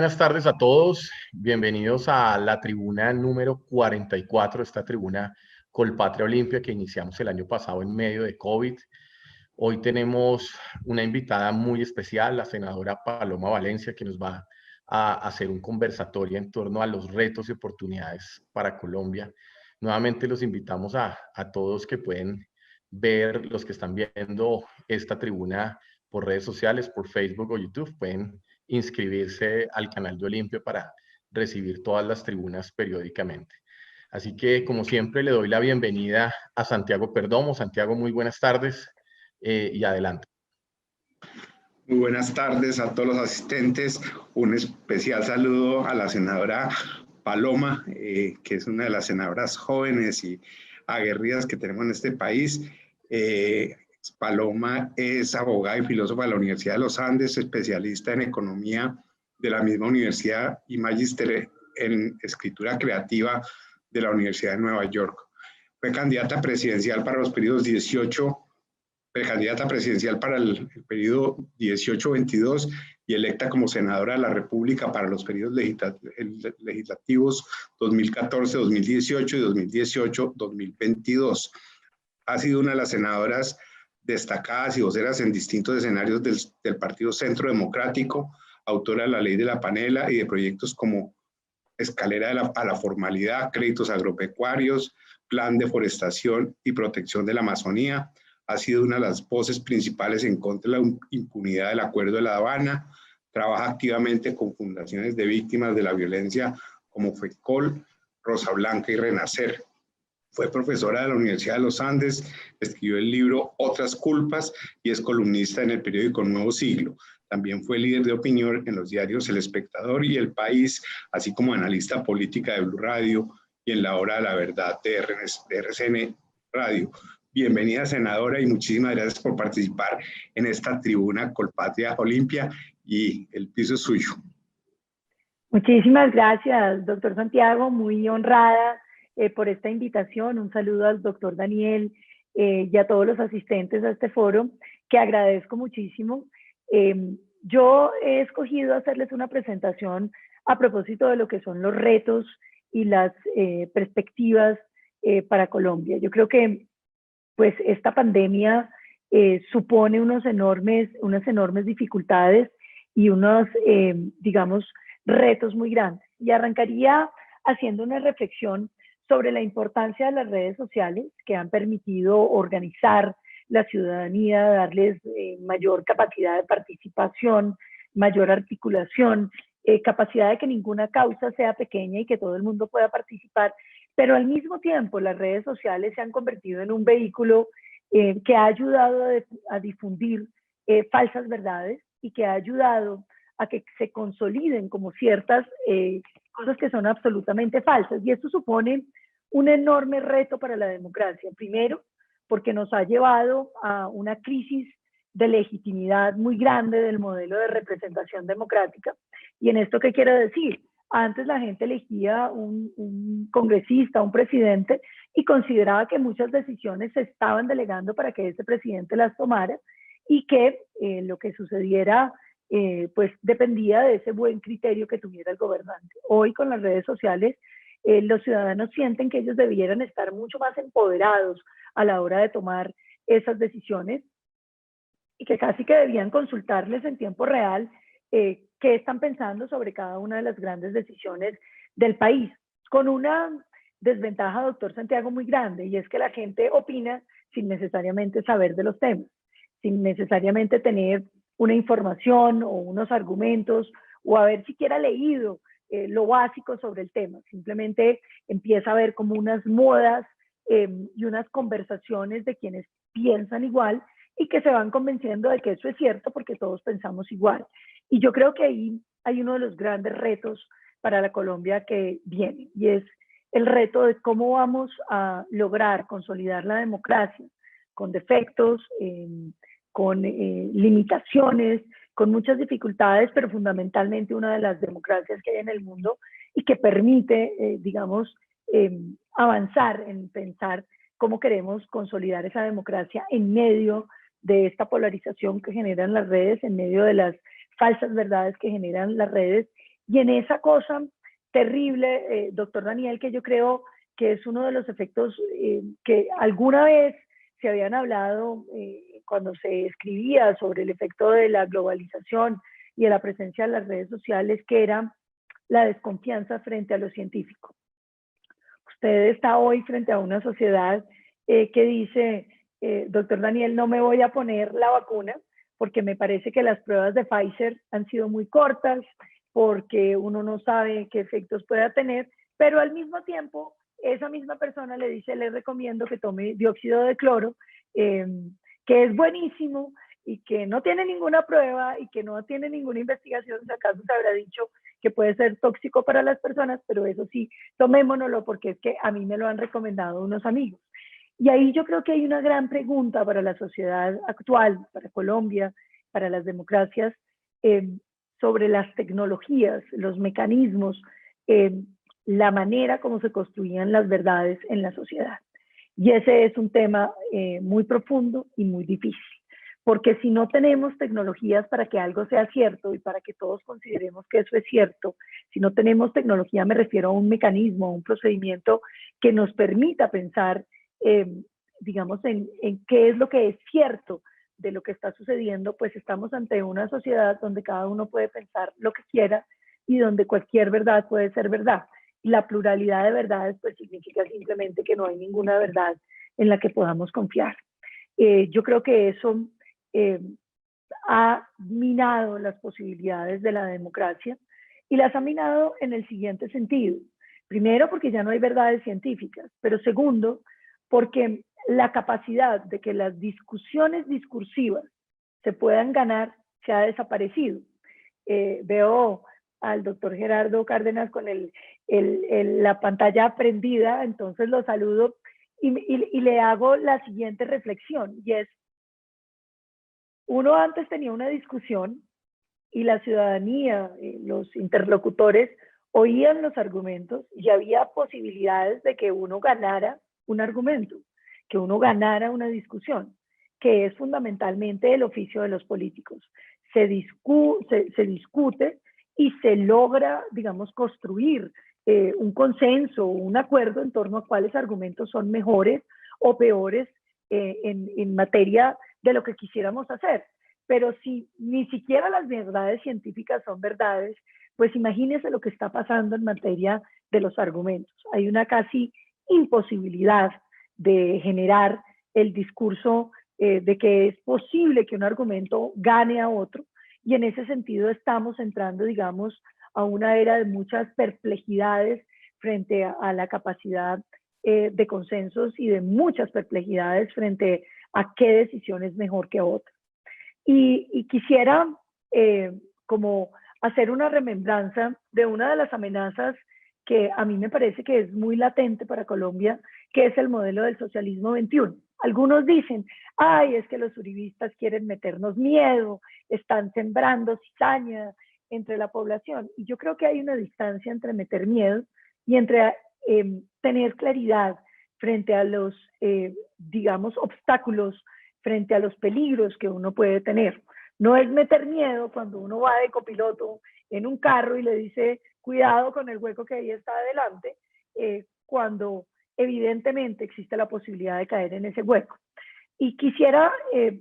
buenas tardes a todos. Bienvenidos a la tribuna número 44, esta tribuna Colpatria Olimpia que iniciamos el año pasado en medio de COVID. Hoy tenemos una invitada muy especial, la senadora Paloma Valencia, que nos va a hacer un conversatorio en torno a los retos y oportunidades para Colombia. Nuevamente los invitamos a todos que pueden ver, los que están viendo esta tribuna por redes sociales, por Facebook o YouTube, pueden inscribirse al canal de Olimpia para recibir todas las tribunas periódicamente. Así que, como siempre, le doy la bienvenida a Santiago Perdomo. Santiago, muy buenas tardes y adelante. Muy buenas tardes a todos los asistentes. Un especial saludo a la senadora Paloma, que es una de las senadoras jóvenes y aguerridas que tenemos en este país. Paloma es abogada y filósofa de la Universidad de los Andes, especialista en economía de la misma universidad y magíster en escritura creativa de la Universidad de Nueva York. Fue candidata presidencial para los periodos precandidata presidencial para el periodo 18-22 y electa como senadora de la República para los periodos legislativos 2014-2018 y 2018-2022. Ha sido una de las senadoras destacadas y voceras en distintos escenarios del Partido Centro Democrático, autora de la Ley de la Panela y de proyectos como Escalera a la Formalidad, Créditos Agropecuarios, Plan de Forestación y Protección de la Amazonía. Ha sido una de las voces principales en contra de la impunidad del Acuerdo de La Habana. Trabaja activamente con fundaciones de víctimas de la violencia como FECOL, Rosa Blanca y Renacer. Fue profesora de la Universidad de los Andes, escribió el libro Otras Culpas y es columnista en el periódico Nuevo Siglo. También fue líder de opinión en los diarios El Espectador y El País, así como analista política de Blue Radio y en La Hora de la Verdad de RCN Radio. Bienvenida, senadora, y muchísimas gracias por participar en esta tribuna Colpatria Olimpia y el piso es suyo. Muchísimas gracias, doctor Santiago, muy honrada por esta invitación. Un saludo al doctor Daniel y a todos los asistentes a este foro, que agradezco muchísimo. Yo he escogido hacerles una presentación a propósito de lo que son los retos y las perspectivas para Colombia. Yo creo que pues esta pandemia supone unas enormes dificultades y unos, digamos, retos muy grandes. Y arrancaría haciendo una reflexión sobre la importancia de las redes sociales que han permitido organizar la ciudadanía, darles mayor capacidad de participación, mayor articulación, capacidad de que ninguna causa sea pequeña y que todo el mundo pueda participar. Pero al mismo tiempo las redes sociales se han convertido en un vehículo que ha ayudado a difundir falsas verdades y que ha ayudado a que se consoliden como ciertas cosas que son absolutamente falsas. Y esto supone un enorme reto para la democracia. Primero, porque nos ha llevado a una crisis de legitimidad muy grande del modelo de representación democrática. ¿Y en esto qué quiero decir? Antes la gente elegía un congresista, un presidente, y consideraba que muchas decisiones se estaban delegando para que ese presidente las tomara y que lo que sucediera pues dependía de ese buen criterio que tuviera el gobernante. Hoy con las redes sociales los ciudadanos sienten que ellos debieran estar mucho más empoderados a la hora de tomar esas decisiones y que casi que debían consultarles en tiempo real qué están pensando sobre cada una de las grandes decisiones del país, con una desventaja, doctor Santiago, muy grande, y es que la gente opina sin necesariamente saber de los temas, sin necesariamente tener una información o unos argumentos o haber siquiera leído lo básico sobre el tema. Simplemente empieza a ver como unas modas y unas conversaciones de quienes piensan igual y que se van convenciendo de que eso es cierto porque todos pensamos igual. Y yo creo que ahí hay uno de los grandes retos para la Colombia que viene, y es el reto de cómo vamos a lograr consolidar la democracia con defectos, con limitaciones, con muchas dificultades, pero fundamentalmente una de las democracias que hay en el mundo y que permite, digamos, avanzar en pensar cómo queremos consolidar esa democracia en medio de esta polarización que generan las redes, en medio de las falsas verdades que generan las redes Y en esa cosa terrible, doctor Daniel, que yo creo que es uno de los efectos que alguna vez se habían hablado cuando se escribía sobre el efecto de la globalización y de la presencia de las redes sociales, que era la desconfianza frente a lo científico. Usted está hoy frente a una sociedad que dice, doctor Daniel, no me voy a poner la vacuna porque me parece que las pruebas de Pfizer han sido muy cortas, porque uno no sabe qué efectos pueda tener, pero al mismo tiempo esa misma persona le dice, le recomiendo que tome dióxido de cloro, que es buenísimo y que no tiene ninguna prueba y que no tiene ninguna investigación, si acaso se habrá dicho que puede ser tóxico para las personas, pero eso sí, tomémonoslo porque es que a mí me lo han recomendado unos amigos. Y ahí yo creo que hay una gran pregunta para la sociedad actual, para Colombia, para las democracias, sobre las tecnologías, los mecanismos, la manera como se construían las verdades en la sociedad. Y ese es un tema muy profundo y muy difícil, porque si no tenemos tecnologías para que algo sea cierto y para que todos consideremos que eso es cierto, si no tenemos tecnología, me refiero a un mecanismo, a un procedimiento que nos permita pensar, digamos, en qué es lo que es cierto de lo que está sucediendo, pues estamos ante una sociedad donde cada uno puede pensar lo que quiera y donde cualquier verdad puede ser verdad. Y la pluralidad de verdades pues significa simplemente que no hay ninguna verdad en la que podamos confiar. Yo creo que eso ha minado las posibilidades de la democracia y las ha minado en el siguiente sentido. Primero, porque ya no hay verdades científicas, pero segundo, porque la capacidad de que las discusiones discursivas se puedan ganar se ha desaparecido. Veo al doctor Gerardo Cárdenas con la pantalla prendida, entonces lo saludo y le hago la siguiente reflexión, y es, uno antes tenía una discusión y la ciudadanía, los interlocutores oían los argumentos y había posibilidades de que uno ganara un argumento, que uno ganara una discusión, que es fundamentalmente el oficio de los políticos. Se discute y se logra, digamos, construir un consenso, un acuerdo en torno a cuáles argumentos son mejores o peores en materia de lo que quisiéramos hacer. Pero si ni siquiera las verdades científicas son verdades, pues imagínese lo que está pasando en materia de los argumentos. Hay una casi imposibilidad de generar el discurso de que es posible que un argumento gane a otro, y en ese sentido estamos entrando, digamos, a una era de muchas perplejidades frente a la capacidad de consensos y de muchas perplejidades frente a qué decisión es mejor que otra. Y quisiera como hacer una remembranza de una de las amenazas que a mí me parece que es muy latente para Colombia, que es el modelo del socialismo 21. Algunos dicen, ay, es que los uribistas quieren meternos miedo, están sembrando cizaña entre la población. Y yo creo que hay una distancia entre meter miedo y entre tener claridad frente a los, digamos, obstáculos, frente a los peligros que uno puede tener. No es meter miedo cuando uno va de copiloto en un carro y le dice, cuidado con el hueco que ahí está adelante, cuando evidentemente existe la posibilidad de caer en ese hueco. Y quisiera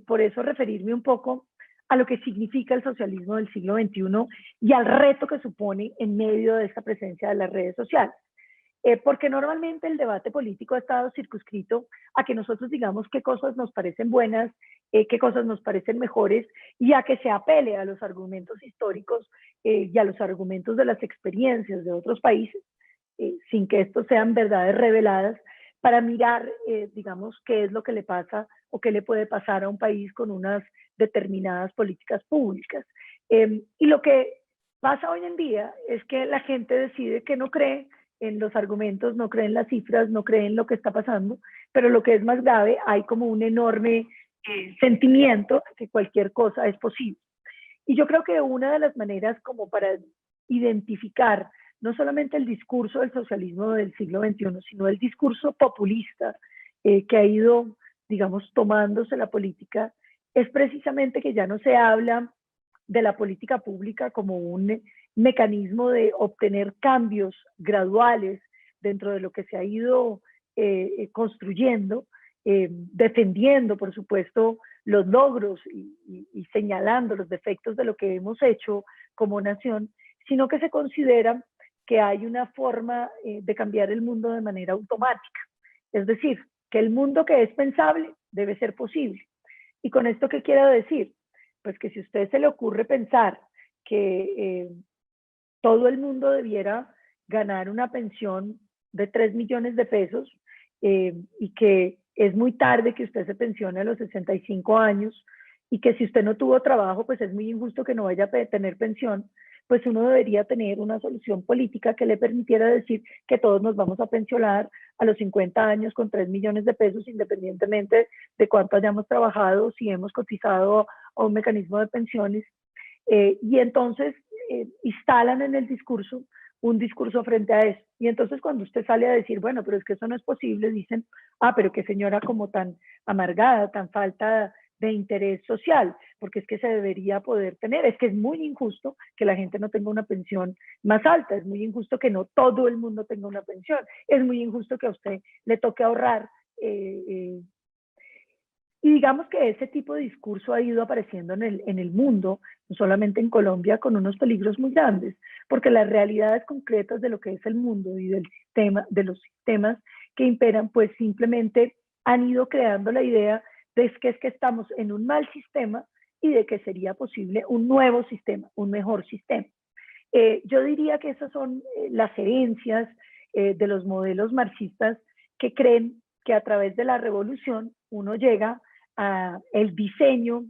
por eso referirme un poco a lo que significa el socialismo del siglo XXI y al reto que supone en medio de esta presencia de las redes sociales. Porque normalmente el debate político ha estado circunscrito a que nosotros digamos qué cosas nos parecen buenas, qué cosas nos parecen mejores, y a que se apele a los argumentos históricos y a los argumentos de las experiencias de otros países, sin que estos sean verdades reveladas, para mirar, digamos, qué es lo que le pasa o qué le puede pasar a un país con unas determinadas políticas públicas. Y lo que pasa hoy en día es que la gente decide que no cree en los argumentos, no cree en las cifras, no cree en lo que está pasando, pero lo que es más grave, hay como un enorme sentimiento de que cualquier cosa es posible. Y yo creo que una de las maneras como para identificar no solamente el discurso del socialismo del siglo XXI, sino el discurso populista que ha ido, digamos, tomándose la política, es precisamente que ya no se habla de la política pública como un mecanismo de obtener cambios graduales dentro de lo que se ha ido construyendo, defendiendo, por supuesto, los logros y señalando los defectos de lo que hemos hecho como nación, sino que se considera que hay una forma de cambiar el mundo de manera automática. Es decir, que el mundo que es pensable debe ser posible. ¿Y con esto qué quiero decir? Pues que si a usted se le ocurre pensar que todo el mundo debiera ganar una pensión de 3 millones de pesos y que es muy tarde que usted se pensione a los 65 años y que si usted no tuvo trabajo, pues es muy injusto que no vaya a tener pensión, pues uno debería tener una solución política que le permitiera decir que todos nos vamos a pensionar a los 50 años con 3 millones de pesos, independientemente de cuánto hayamos trabajado, si hemos cotizado a un mecanismo de pensiones. Y entonces instalan en el discurso un discurso frente a eso. Y entonces cuando usted sale a decir, bueno, pero es que eso no es posible, dicen, ah, pero qué señora como tan amargada, tan falta de interés social, porque es que se debería poder tener, es que es muy injusto que la gente no tenga una pensión más alta, es muy injusto que no todo el mundo tenga una pensión, es muy injusto que a usted le toque ahorrar. Y digamos que ese tipo de discurso ha ido apareciendo en el mundo, no solamente en Colombia, con unos peligros muy grandes, porque las realidades concretas de lo que es el mundo y del sistema, de los sistemas que imperan, pues simplemente han ido creando la idea de que es que estamos en un mal sistema y de que sería posible un nuevo sistema, un mejor sistema. Yo diría que esas son las herencias de los modelos marxistas que creen que a través de la revolución uno llega a el diseño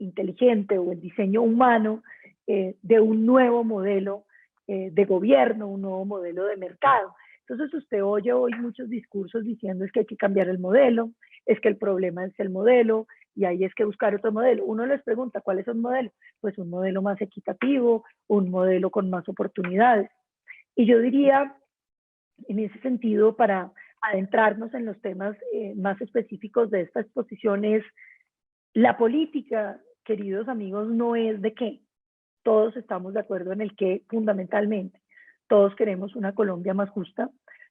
inteligente o el diseño humano de un nuevo modelo de gobierno, un nuevo modelo de mercado. Entonces usted oye hoy muchos discursos diciendo es que hay que cambiar el modelo, es que el problema es el modelo y ahí es que buscar otro modelo. Uno les pregunta, ¿cuál es el modelo? Pues un modelo más equitativo, un modelo con más oportunidades. Y yo diría, en ese sentido, para adentrarnos en los temas más específicos de esta exposición, es la política, queridos amigos, no es de qué. Todos estamos de acuerdo en el qué fundamentalmente. Todos queremos una Colombia más justa,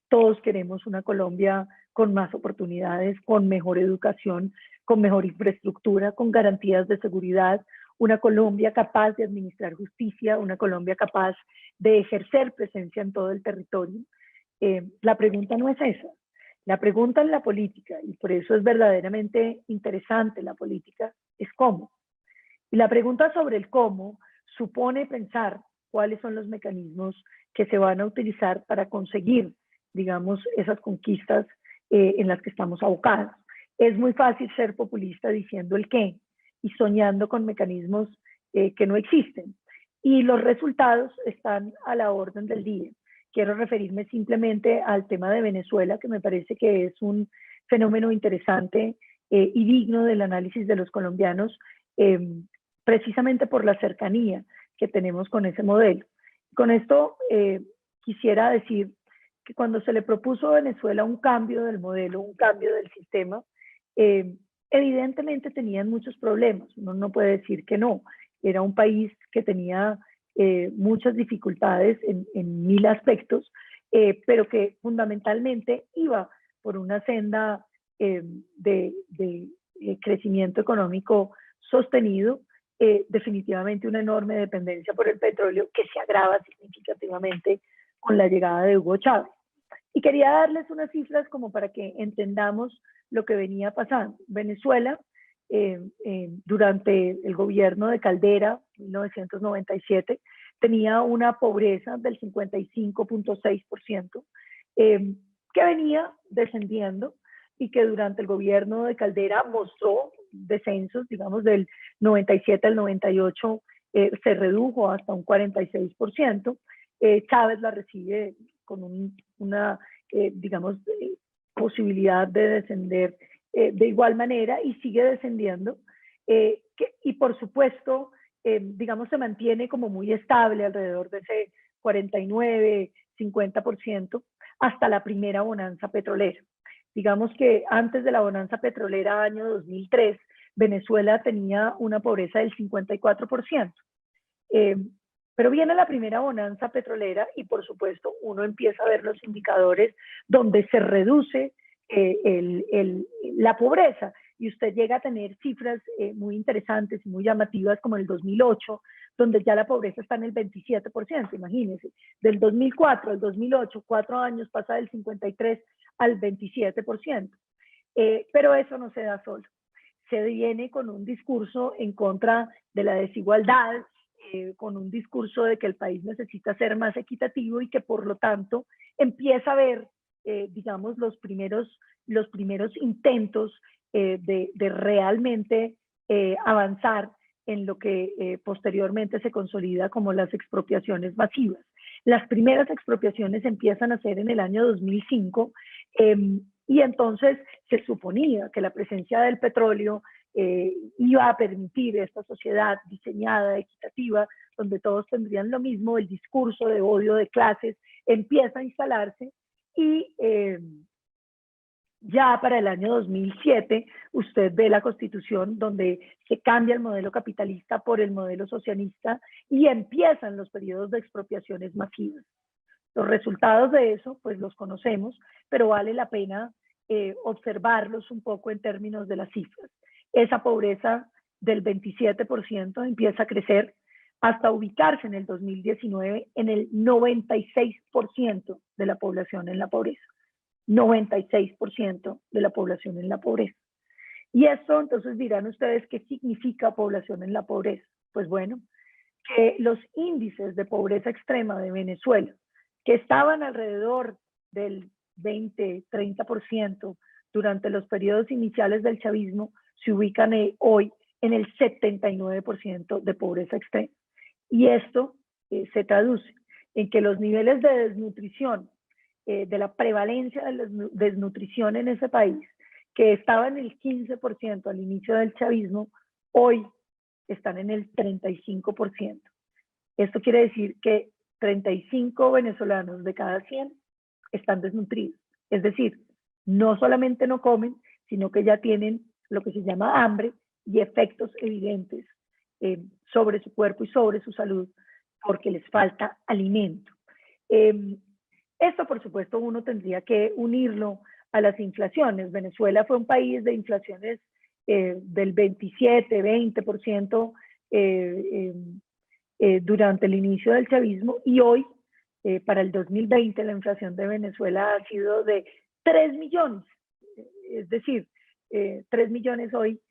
todos queremos una Colombia con más oportunidades, con mejor educación, con mejor infraestructura, con garantías de seguridad, una Colombia capaz de administrar justicia, una Colombia capaz de ejercer presencia en todo el territorio. La pregunta no es esa. La pregunta en la política, y por eso es verdaderamente interesante la política, es cómo. Y la pregunta sobre el cómo supone pensar cuáles son los mecanismos que se van a utilizar para conseguir, digamos, esas conquistas en las que estamos abocados. Es muy fácil ser populista diciendo el qué y soñando con mecanismos que no existen. Y los resultados están a la orden del día. Quiero referirme simplemente al tema de Venezuela, que me parece que es un fenómeno interesante y digno del análisis de los colombianos, precisamente por la cercanía que tenemos con ese modelo. Con esto quisiera decir que cuando se le propuso a Venezuela un cambio del modelo, un cambio del sistema, evidentemente tenían muchos problemas. Uno no puede decir que no. Era un país que tenía muchas dificultades en mil aspectos, pero que fundamentalmente iba por una senda de crecimiento económico sostenido, definitivamente una enorme dependencia por el petróleo que se agrava significativamente con la llegada de Hugo Chávez. Y quería darles unas cifras como para que entendamos lo que venía pasando. Venezuela, durante el gobierno de Caldera, 1997, tenía una pobreza del 55.6%, que venía descendiendo y que durante el gobierno de Caldera mostró descensos, digamos, del 97 al 98 se redujo hasta un 46%. Chávez la recibe con una, digamos, posibilidad de descender de igual manera y sigue descendiendo. Y por supuesto, digamos, se mantiene como muy estable alrededor de ese 49, 50% hasta la primera bonanza petrolera. Digamos que antes de la bonanza petrolera, año 2003, Venezuela tenía una pobreza del 54%. Pero viene la primera bonanza petrolera y por supuesto uno empieza a ver los indicadores donde se reduce la pobreza y usted llega a tener cifras muy interesantes y muy llamativas como el 2008, donde ya la pobreza está en el 27%, imagínense, del 2004 al 2008, 4 años pasa del 53 al 27%. Pero eso no se da solo, se viene con un discurso en contra de la desigualdad, con un discurso de que el país necesita ser más equitativo y que por lo tanto empieza a ver, digamos, los primeros intentos de realmente avanzar en lo que posteriormente se consolida como las expropiaciones masivas. Las primeras expropiaciones empiezan a ser en el año 2005 y entonces se suponía que la presencia del petróleo iba a permitir esta sociedad diseñada, equitativa, donde todos tendrían lo mismo. El discurso de odio de clases empieza a instalarse y ya para el año 2007 usted ve la Constitución donde se cambia el modelo capitalista por el modelo socialista y empiezan los periodos de expropiaciones masivas. Los resultados de eso pues los conocemos, pero vale la pena observarlos un poco en términos de las cifras. Esa pobreza del 27% empieza a crecer hasta ubicarse en el 2019 en el 96% de la población en la pobreza. 96% de la población en la pobreza. Y esto, entonces dirán ustedes, ¿qué significa población en la pobreza? Pues bueno, que los índices de pobreza extrema de Venezuela, que estaban alrededor del 20-30% durante los periodos iniciales del chavismo, se ubican hoy en el 79% de pobreza extrema. Y esto se traduce en que los niveles de desnutrición, de la prevalencia de la desnutrición en ese país, que estaba en el 15% al inicio del chavismo, hoy están en el 35%. Esto quiere decir que 35 venezolanos de cada 100 están desnutridos. Es decir, no solamente no comen, sino que ya tienen lo que se llama hambre y efectos evidentes sobre su cuerpo y sobre su salud porque les falta alimento. Esto, por supuesto, uno tendría que unirlo a las inflaciones. Venezuela fue un país de inflaciones del 27-20% durante el inicio del chavismo y hoy, para el 2020, la inflación de Venezuela ha sido de 3 millones. Es decir, 3 millones hoy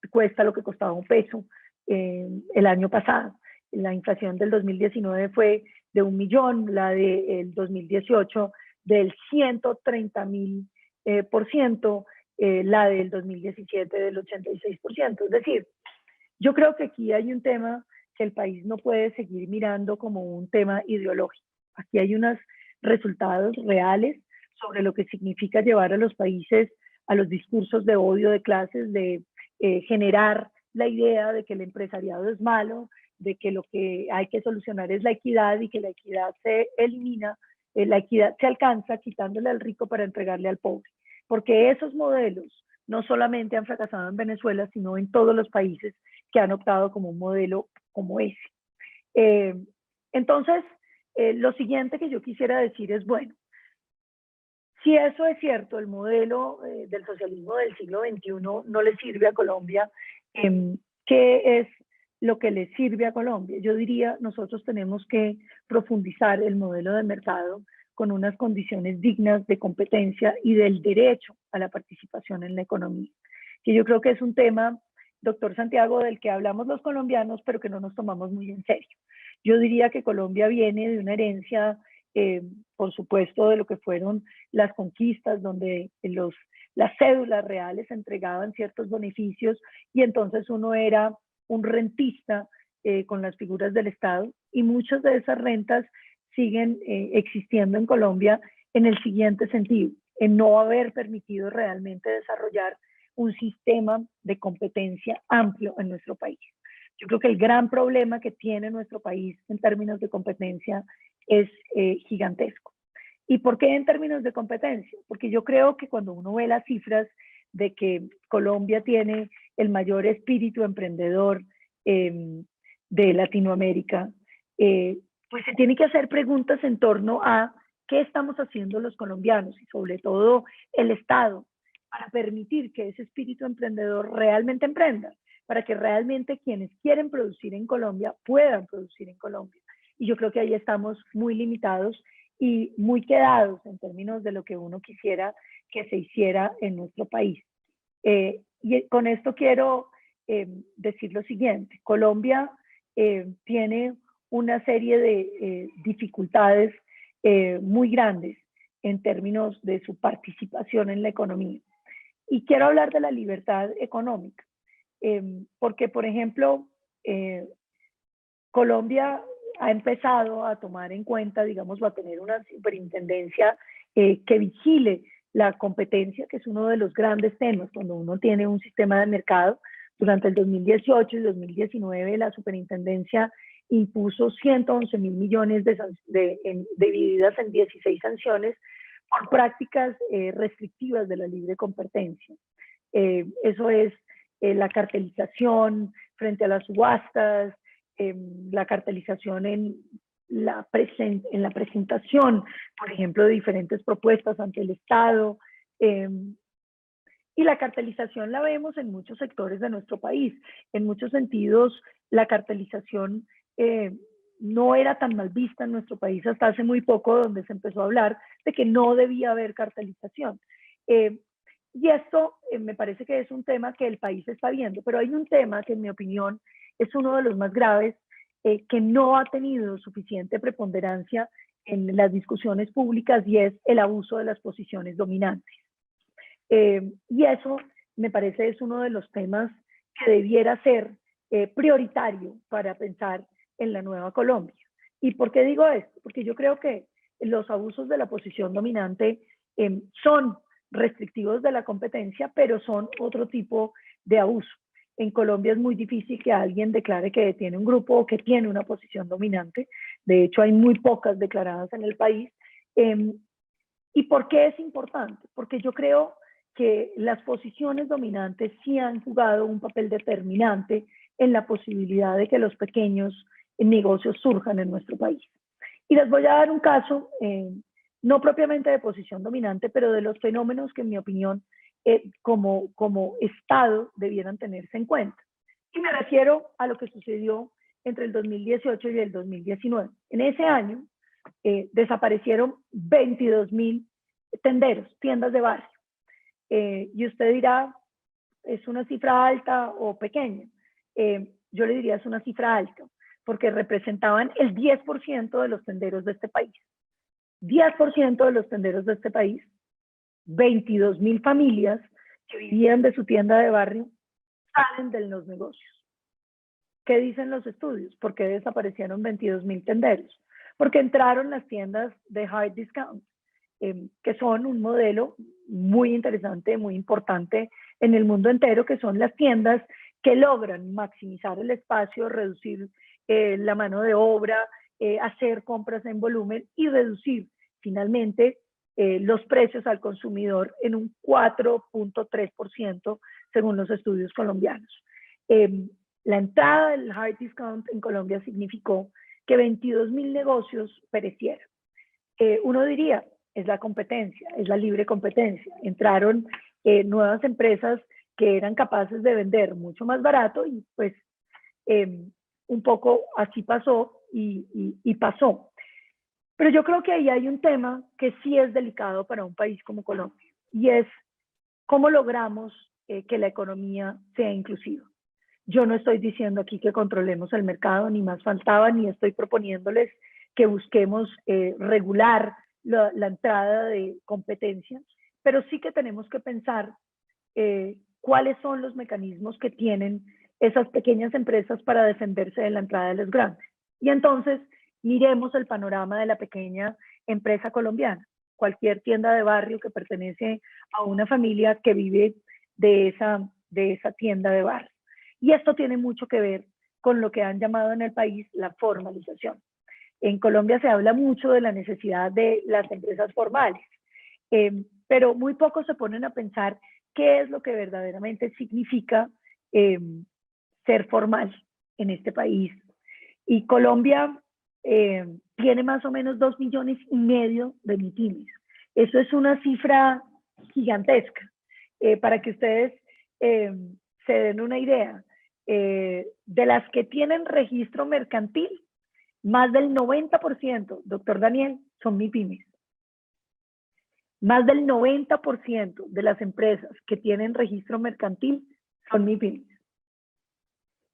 cuesta lo que costaba un peso el año pasado. La inflación del 2019 fue de 1 millón, la del 2018 del 130.000%, la del 2017 del 86%. Es decir, yo creo que aquí hay un tema que el país no puede seguir mirando como un tema ideológico. Aquí hay unos resultados reales sobre lo que significa llevar a los países a los discursos de odio de clases, de generar la idea de que el empresariado es malo, de que lo que hay que solucionar es la equidad y que la equidad se elimina, la equidad se alcanza quitándole al rico para entregarle al pobre. Porque esos modelos no solamente han fracasado en Venezuela, sino en todos los países que han optado como un modelo como ese. Entonces, lo siguiente que yo quisiera decir es, bueno, si eso es cierto, el modelo del socialismo del siglo XXI no le sirve a Colombia, ¿qué es lo que le sirve a Colombia? Yo diría, nosotros tenemos que profundizar el modelo de mercado con unas condiciones dignas de competencia y del derecho a la participación en la economía, que yo creo que es un tema, doctor Santiago, del que hablamos los colombianos, pero que no nos tomamos muy en serio. Yo diría que Colombia viene de una herencia, por supuesto, de lo que fueron las conquistas, donde las cédulas reales entregaban ciertos beneficios y entonces uno era un rentista con las figuras del Estado, y muchas de esas rentas siguen existiendo en Colombia en el siguiente sentido, en no haber permitido realmente desarrollar un sistema de competencia amplio en nuestro país. Yo creo que el gran problema que tiene nuestro país en términos de competencia es gigantesco. ¿Y por qué en términos de competencia? Porque yo creo que cuando uno ve las cifras de que Colombia tiene el mayor espíritu emprendedor de Latinoamérica, pues se tiene que hacer preguntas en torno a qué estamos haciendo los colombianos y sobre todo el Estado para permitir que ese espíritu emprendedor realmente emprenda, para que realmente quienes quieren producir en Colombia puedan producir en Colombia. Y yo creo que ahí estamos muy limitados y muy quedados en términos de lo que uno quisiera que se hiciera en nuestro país. Y con esto quiero decir lo siguiente. Colombia tiene una serie de dificultades muy grandes en términos de su participación en la economía. Y quiero hablar de la libertad económica, porque, por ejemplo, Colombia ha empezado a tomar en cuenta, digamos, va a tener una superintendencia que vigile la competencia, que es uno de los grandes temas cuando uno tiene un sistema de mercado. Durante el 2018 y 2019 la superintendencia impuso 111.000 millones divididas en 16 sanciones por prácticas restrictivas de la libre competencia. Eso es la cartelización frente a las subastas, la cartelización en la presentación, por ejemplo, de diferentes propuestas ante el Estado. Y la cartelización la vemos en muchos sectores de nuestro país. En muchos sentidos, la cartelización no era tan mal vista en nuestro país hasta hace muy poco, donde se empezó a hablar de que no debía haber cartelización. Y esto me parece que es un tema que el país está viendo, pero hay un tema que en mi opinión es uno de los más graves, que no ha tenido suficiente preponderancia en las discusiones públicas, y es el abuso de las posiciones dominantes. Y eso me parece es uno de los temas que debiera ser prioritario para pensar en la nueva Colombia. ¿Y por qué digo esto? Porque yo creo que los abusos de la posición dominante son restrictivos de la competencia, pero son otro tipo de abuso. En Colombia es muy difícil que alguien declare que tiene un grupo o que tiene una posición dominante. De hecho, hay muy pocas declaradas en el país. ¿Y por qué es importante? Porque yo creo que las posiciones dominantes sí han jugado un papel determinante en la posibilidad de que los pequeños negocios surjan en nuestro país. Y les voy a dar un caso, no propiamente de posición dominante, pero de los fenómenos que en mi opinión como Estado debieran tenerse en cuenta. Y me refiero a lo que sucedió entre el 2018 y el 2019. En ese año desaparecieron 22.000 tenderos, tiendas de barrio. Y usted dirá, ¿es una cifra alta o pequeña? Yo le diría es una cifra alta, porque representaban el 10% de los tenderos de este país. 10% de los tenderos de este país, 22.000 familias que vivían de su tienda de barrio, salen de los negocios. ¿Qué dicen los estudios? ¿Por qué desaparecieron 22.000 tenderos? Porque entraron las tiendas de hard discount, que son un modelo muy interesante, muy importante en el mundo entero, que son las tiendas que logran maximizar el espacio, reducir la mano de obra, hacer compras en volumen y reducir finalmente los precios al consumidor en un 4.3% según los estudios colombianos. La entrada del hard discount en Colombia significó que 22.000 negocios perecieron. Uno diría, es la competencia, es la libre competencia. Entraron nuevas empresas que eran capaces de vender mucho más barato y pues un poco así pasó y pasó. Pero yo creo que ahí hay un tema que sí es delicado para un país como Colombia, y es cómo logramos que la economía sea inclusiva. Yo no estoy diciendo aquí que controlemos el mercado, ni más faltaba, ni estoy proponiéndoles que busquemos regular la entrada de competencia, pero sí que tenemos que pensar cuáles son los mecanismos que tienen esas pequeñas empresas para defenderse de la entrada de los grandes. Y entonces miremos el panorama de la pequeña empresa colombiana. Cualquier tienda de barrio que pertenece a una familia que vive de esa tienda de barrio. Y esto tiene mucho que ver con lo que han llamado en el país la formalización. En Colombia se habla mucho de la necesidad de las empresas formales, pero muy pocos se ponen a pensar qué es lo que verdaderamente significa ser formal en este país. Y Colombia tiene más o menos 2,5 millones de MIPYMES. Eso es una cifra gigantesca. Para que ustedes se den una idea, de las que tienen registro mercantil, más del 90%, doctor Daniel, son MIPYMES. Más del 90% de las empresas que tienen registro mercantil son MIPYMES.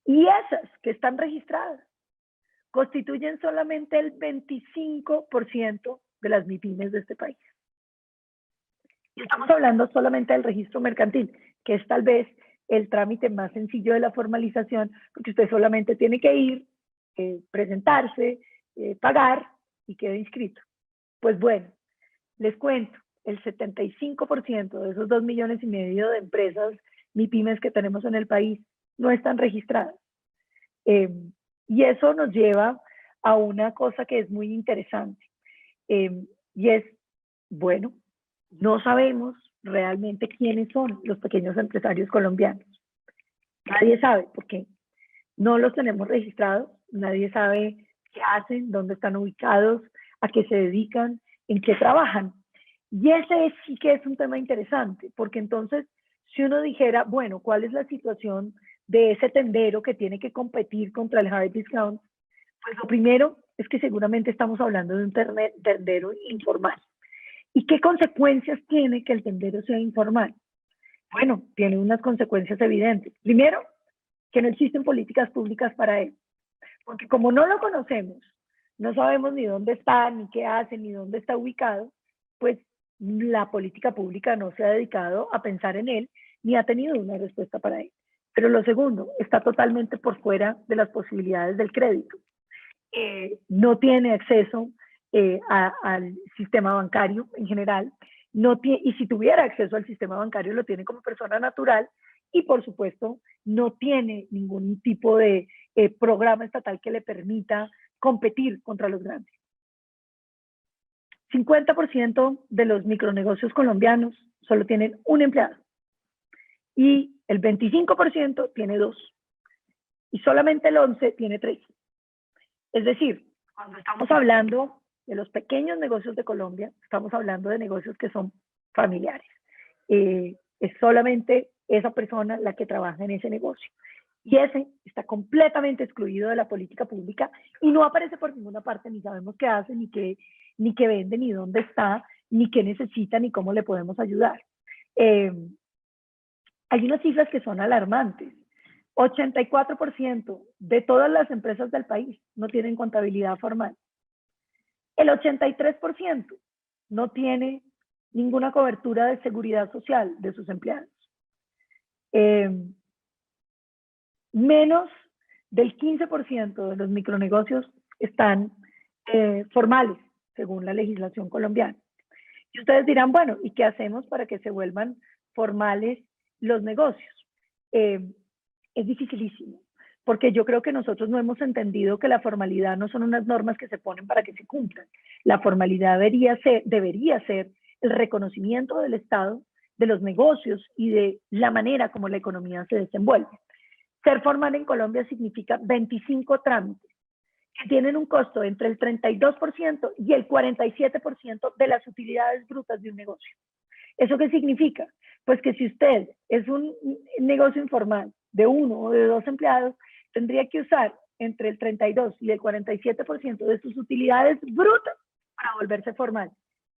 Y esas que están registradas constituyen solamente el 25% de las MIPYMES de este país. Y estamos hablando solamente del registro mercantil, que es tal vez el trámite más sencillo de la formalización, porque usted solamente tiene que ir, presentarse, pagar y queda inscrito. Pues bueno, les cuento, el 75% de esos 2,5 millones de empresas MIPYMES que tenemos en el país no están registradas. Y eso nos lleva a una cosa que es muy interesante. Y es, bueno, no sabemos realmente quiénes son los pequeños empresarios colombianos. Nadie sabe por qué. No los tenemos registrados, nadie sabe qué hacen, dónde están ubicados, a qué se dedican, en qué trabajan. Y ese sí que es un tema interesante, porque entonces, si uno dijera, bueno, ¿cuál es la situación de ese tendero que tiene que competir contra el hard discount? Pues lo primero es que seguramente estamos hablando de un tendero informal. ¿Y qué consecuencias tiene que el tendero sea informal? Bueno, tiene unas consecuencias evidentes. Primero, que no existen políticas públicas para él. Porque como no lo conocemos, no sabemos ni dónde está, ni qué hace, ni dónde está ubicado, pues la política pública no se ha dedicado a pensar en él, ni ha tenido una respuesta para él. Pero lo segundo, está totalmente por fuera de las posibilidades del crédito. No tiene acceso al sistema bancario en general, y si tuviera acceso al sistema bancario lo tiene como persona natural, y por supuesto no tiene ningún tipo de programa estatal que le permita competir contra los grandes. 50% de los micronegocios colombianos solo tienen un empleado y el 25% tiene 2 y solamente el 11% tiene 3. Es decir, cuando estamos hablando de los pequeños negocios de Colombia, estamos hablando de negocios que son familiares. Es solamente esa persona la que trabaja en ese negocio. Y ese está completamente excluido de la política pública y no aparece por ninguna parte, ni sabemos qué hace, ni qué vende, ni dónde está, ni qué necesita, ni cómo le podemos ayudar. Hay unas cifras que son alarmantes. 84% de todas las empresas del país no tienen contabilidad formal. El 83% no tiene ninguna cobertura de seguridad social de sus empleados. Menos del 15% de los micronegocios están formales, según la legislación colombiana. Y ustedes dirán, bueno, ¿y qué hacemos para que se vuelvan formales los negocios? Es dificilísimo, porque yo creo que nosotros no hemos entendido que la formalidad no son unas normas que se ponen para que se cumplan. La formalidad debería ser el reconocimiento del Estado, de los negocios y de la manera como la economía se desenvuelve. Ser formal en Colombia significa 25 trámites que tienen un costo entre el 32% y el 47% de las utilidades brutas de un negocio. ¿Eso qué significa? Pues que si usted es un negocio informal de 1 o de 2 empleados, tendría que usar entre el 32 y el 47% de sus utilidades brutas para volverse formal.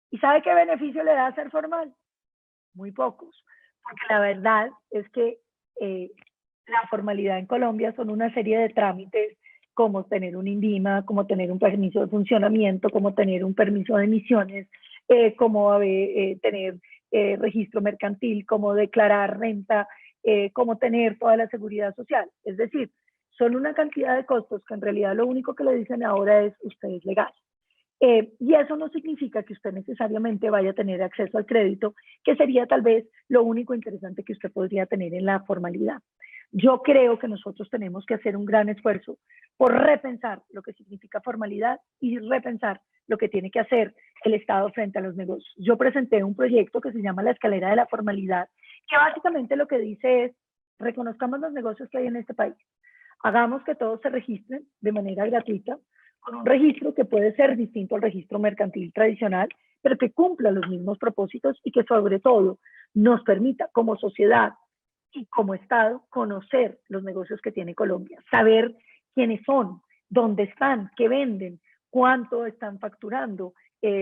¿Y sabe qué beneficio le da ser formal? Muy pocos, porque la verdad es que la formalidad en Colombia son una serie de trámites como tener un INVIMA, como tener un permiso de funcionamiento, como tener un permiso de emisiones, como tener registro mercantil, como declarar renta, como tener toda la seguridad social. Es decir, son una cantidad de costos que en realidad lo único que le dicen ahora es usted es legal. Y eso no significa que usted necesariamente vaya a tener acceso al crédito, que sería tal vez lo único interesante que usted podría tener en la formalidad. Yo creo que nosotros tenemos que hacer un gran esfuerzo por repensar lo que significa formalidad y repensar lo que tiene que hacer el Estado frente a los negocios. Yo presenté un proyecto que se llama La Escalera de la Formalidad, que básicamente lo que dice es, reconozcamos los negocios que hay en este país, hagamos que todos se registren de manera gratuita, con un registro que puede ser distinto al registro mercantil tradicional, pero que cumpla los mismos propósitos y que sobre todo nos permita como sociedad y como Estado conocer los negocios que tiene Colombia, saber quiénes son, dónde están, qué venden, cuánto están facturando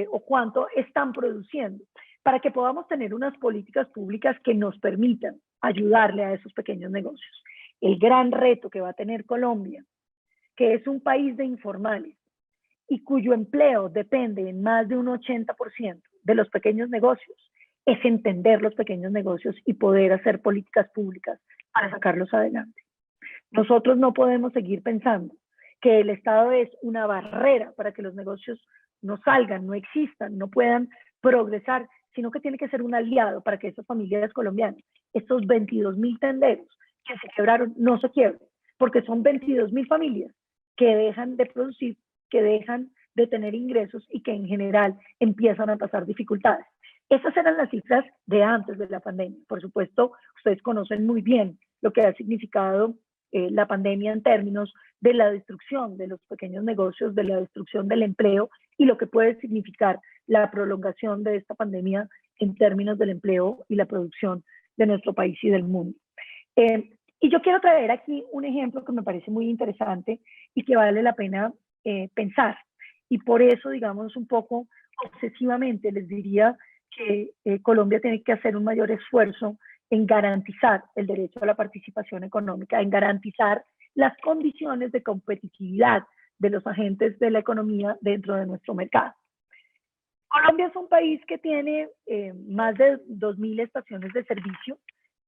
o cuánto están produciendo, para que podamos tener unas políticas públicas que nos permitan ayudarle a esos pequeños negocios. El gran reto que va a tener Colombia, que es un país de informales y cuyo empleo depende en más de un 80% de los pequeños negocios, es entender los pequeños negocios y poder hacer políticas públicas para sacarlos adelante. Nosotros no podemos seguir pensando que el Estado es una barrera para que los negocios no salgan, no existan, no puedan progresar, sino que tiene que ser un aliado para que esas familias colombianas, estos 22.000 tenderos que se quebraron, no se quiebren, porque son 22.000 familias que dejan de producir, que dejan de tener ingresos y que en general empiezan a pasar dificultades. Esas eran las cifras de antes de la pandemia. Por supuesto, ustedes conocen muy bien lo que ha significado la pandemia en términos de la destrucción de los pequeños negocios, de la destrucción del empleo y lo que puede significar la prolongación de esta pandemia en términos del empleo y la producción de nuestro país y del mundo. Y yo quiero traer aquí un ejemplo que me parece muy interesante y que vale la pena pensar. Y por eso, digamos, un poco obsesivamente les diría que Colombia tiene que hacer un mayor esfuerzo en garantizar el derecho a la participación económica, en garantizar las condiciones de competitividad de los agentes de la economía dentro de nuestro mercado. Colombia es un país que tiene más de 2.000 estaciones de servicio.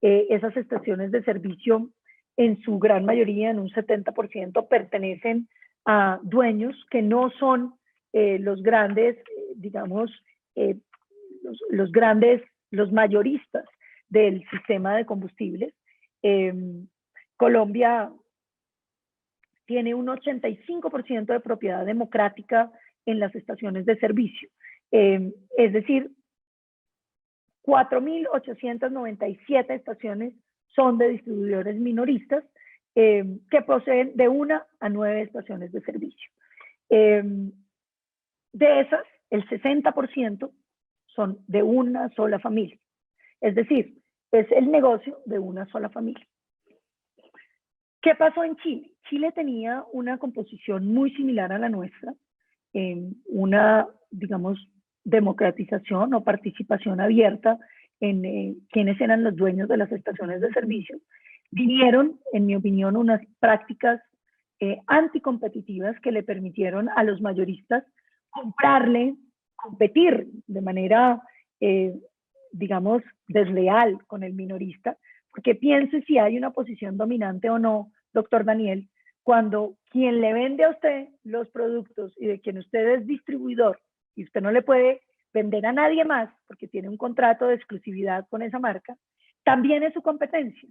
Esas estaciones de servicio, en su gran mayoría, en un 70%, pertenecen a dueños que no son los grandes, digamos, los mayoristas del sistema de combustibles. Colombia tiene un 85% de propiedad democrática en las estaciones de servicio. Es decir, 4.897 estaciones son de distribuidores minoristas que poseen de 1 a 9 estaciones de servicio. De esas, el 60% son de una sola familia. Es decir, es el negocio de una sola familia. ¿Qué pasó en Chile? Chile tenía una composición muy similar a la nuestra, una, digamos, democratización o participación abierta en quienes eran los dueños de las estaciones de servicio. Vinieron, en mi opinión, unas prácticas anticompetitivas que le permitieron a los mayoristas competir de manera, digamos, desleal con el minorista, porque piense si hay una posición dominante o no, doctor Daniel, cuando quien le vende a usted los productos y de quien usted es distribuidor y usted no le puede vender a nadie más porque tiene un contrato de exclusividad con esa marca, también es su competencia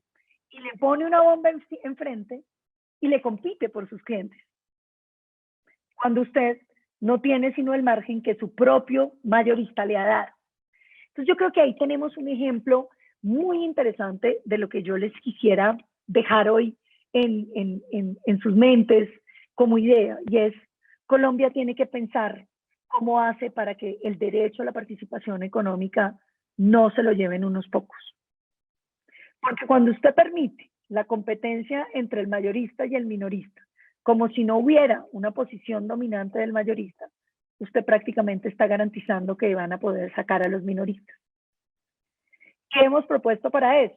y le pone una bomba enfrente y le compite por sus clientes. Cuando usted no tiene sino el margen que su propio mayorista le ha dado. Entonces yo creo que ahí tenemos un ejemplo muy interesante de lo que yo les quisiera dejar hoy en sus mentes como idea, y es: Colombia tiene que pensar cómo hace para que el derecho a la participación económica no se lo lleven unos pocos. Porque cuando usted permite la competencia entre el mayorista y el minorista, como si no hubiera una posición dominante del mayorista, usted prácticamente está garantizando que van a poder sacar a los minoristas. ¿Qué hemos propuesto para eso?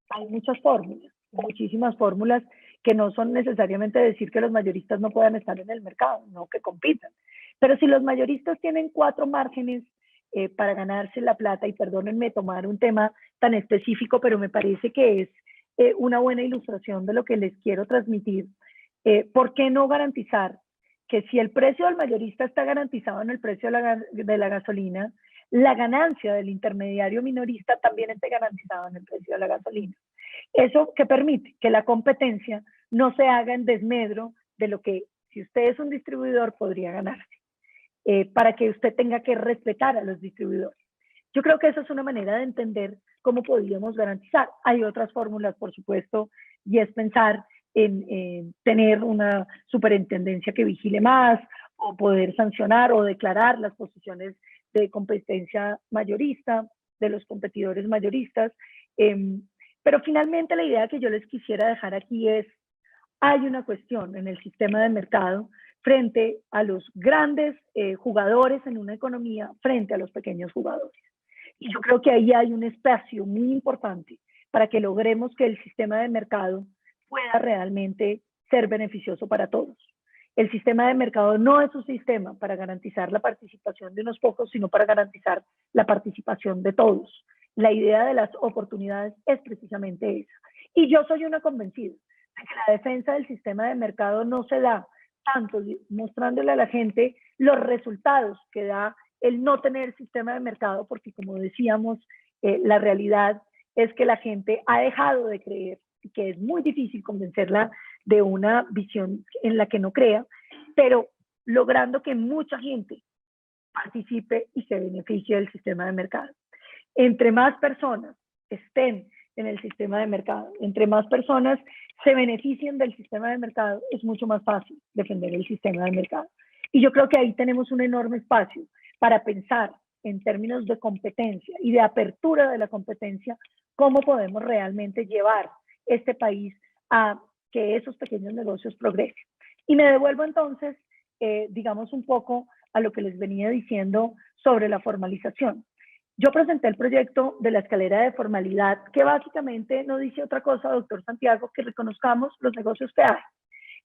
Hay muchas fórmulas, muchísimas fórmulas que no son necesariamente decir que los mayoristas no puedan estar en el mercado, no, que compitan. Pero si los mayoristas tienen 4 márgenes para ganarse la plata, y perdónenme tomar un tema tan específico, pero me parece que es una buena ilustración de lo que les quiero transmitir, ¿por qué no garantizar que si el precio del mayorista está garantizado en el precio de la gasolina, la ganancia del intermediario minorista también esté garantizada en el precio de la gasolina? Eso que permite que la competencia no se haga en desmedro de lo que, si usted es un distribuidor, podría ganarse, para que usted tenga que respetar a los distribuidores. Yo creo que esa es una manera de entender cómo podríamos garantizar. Hay otras fórmulas, por supuesto, y es pensar en tener una superintendencia que vigile más, o poder sancionar o declarar las posiciones de competencia mayorista, de los competidores mayoristas. Pero finalmente la idea que yo les quisiera dejar aquí es, hay una cuestión en el sistema de mercado frente a los grandes jugadores en una economía frente a los pequeños jugadores. Y yo creo que ahí hay un espacio muy importante para que logremos que el sistema de mercado pueda realmente ser beneficioso para todos. El sistema de mercado no es un sistema para garantizar la participación de unos pocos, sino para garantizar la participación de todos. La idea de las oportunidades es precisamente esa. Y yo soy una convencida de que la defensa del sistema de mercado no se da tanto mostrándole a la gente los resultados que da el no tener sistema de mercado, porque como decíamos, la realidad es que la gente ha dejado de creer y que es muy difícil convencerla de una visión en la que no crea, pero logrando que mucha gente participe y se beneficie del sistema de mercado. Entre más personas estén en el sistema de mercado, entre más personas se beneficien del sistema de mercado, es mucho más fácil defender el sistema de mercado. Y yo creo que ahí tenemos un enorme espacio para pensar en términos de competencia y de apertura de la competencia, cómo podemos realmente llevar este país a que esos pequeños negocios progresen. Y me devuelvo entonces, digamos, un poco a lo que les venía diciendo sobre la formalización. Yo presenté el proyecto de la escalera de formalidad, que básicamente no dice otra cosa, doctor Santiago, que reconozcamos los negocios que hay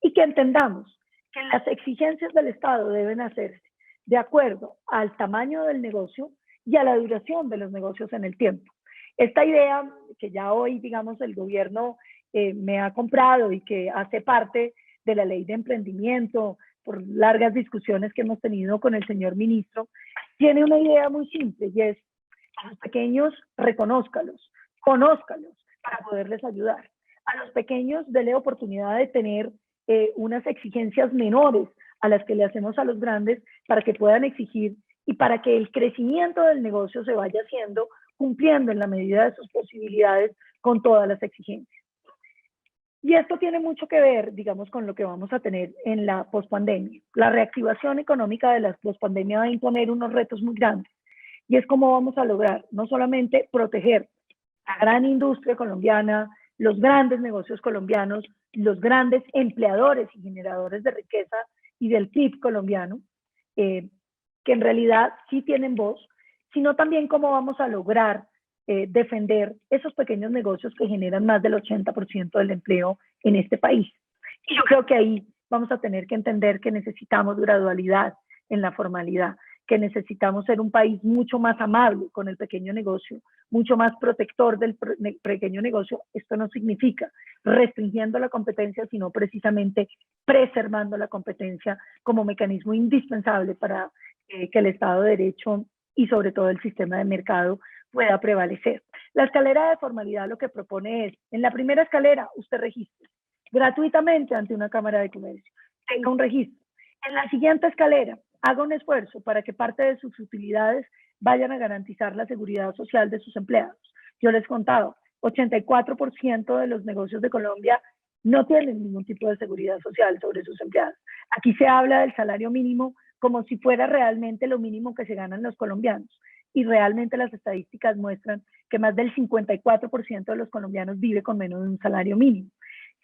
y que entendamos que las exigencias del Estado deben hacerse de acuerdo al tamaño del negocio y a la duración de los negocios en el tiempo. Esta idea que ya hoy, digamos, el gobierno me ha comprado y que hace parte de la ley de emprendimiento, por largas discusiones que hemos tenido con el señor ministro, tiene una idea muy simple y es: a los pequeños reconózcalos, conózcalos para poderles ayudar. A los pequeños dele oportunidad de tener unas exigencias menores a las que le hacemos a los grandes para que puedan exigir y para que el crecimiento del negocio se vaya haciendo cumpliendo en la medida de sus posibilidades con todas las exigencias. Y esto tiene mucho que ver, digamos, con lo que vamos a tener en la pospandemia. La reactivación económica de la pospandemia va a imponer unos retos muy grandes. Y es cómo vamos a lograr no solamente proteger la gran industria colombiana, los grandes negocios colombianos, los grandes empleadores y generadores de riqueza y del PIB colombiano, que en realidad sí tienen voz, sino también cómo vamos a lograr defender esos pequeños negocios que generan más del 80% del empleo en este país. Y yo creo que ahí vamos a tener que entender que necesitamos gradualidad en la formalidad, que necesitamos ser un país mucho más amable con el pequeño negocio, mucho más protector del pequeño negocio. Esto no significa restringiendo la competencia, sino precisamente preservando la competencia como mecanismo indispensable para que el Estado de Derecho y sobre todo el sistema de mercado pueda prevalecer. La escalera de formalidad lo que propone es, en la primera escalera, usted registre gratuitamente ante una Cámara de Comercio, tenga un registro. En la siguiente escalera, haga un esfuerzo para que parte de sus utilidades vayan a garantizar la seguridad social de sus empleados. Yo les contaba, 84% de los negocios de Colombia no tienen ningún tipo de seguridad social sobre sus empleados. Aquí se habla del salario mínimo como si fuera realmente lo mínimo que se ganan los colombianos. Y realmente las estadísticas muestran que más del 54% de los colombianos vive con menos de un salario mínimo.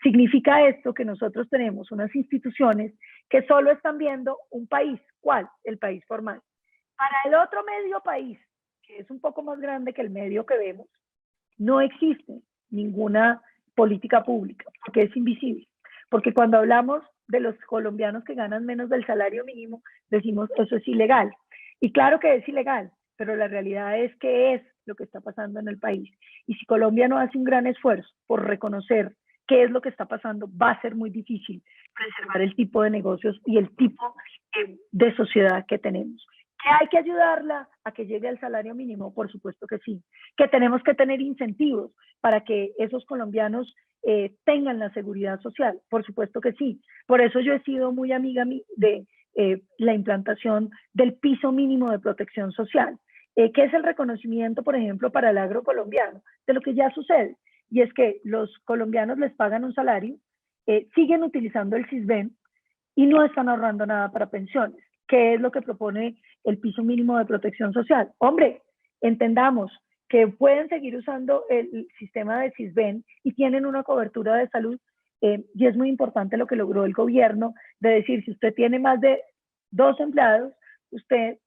Significa esto que nosotros tenemos unas instituciones que solo están viendo un país. ¿Cuál? El país formal. Para el otro medio país, que es un poco más grande que el medio que vemos, no existe ninguna política pública, porque es invisible. Porque cuando hablamos de los colombianos que ganan menos del salario mínimo, decimos eso es ilegal. Y claro que es ilegal, pero la realidad es que es lo que está pasando en el país. Y si Colombia no hace un gran esfuerzo por reconocer qué es lo que está pasando, va a ser muy difícil preservar el tipo de negocios y el tipo de sociedad que tenemos. ¿Que hay que ayudarla a que llegue al salario mínimo? Por supuesto que sí. ¿Que tenemos que tener incentivos para que esos colombianos tengan la seguridad social? Por supuesto que sí. Por eso yo he sido muy amiga de la implantación del piso mínimo de protección social, que es el reconocimiento, por ejemplo, para el agro colombiano, de lo que ya sucede. Y es que los colombianos les pagan un salario, siguen utilizando el CISBEN, y no están ahorrando nada para pensiones. ¿Qué es lo que propone el piso mínimo de protección social? Hombre, entendamos que pueden seguir usando el sistema de Sisbén y tienen una cobertura de salud, y es muy importante lo que logró el gobierno de decir, si usted tiene más de 2 empleados, usted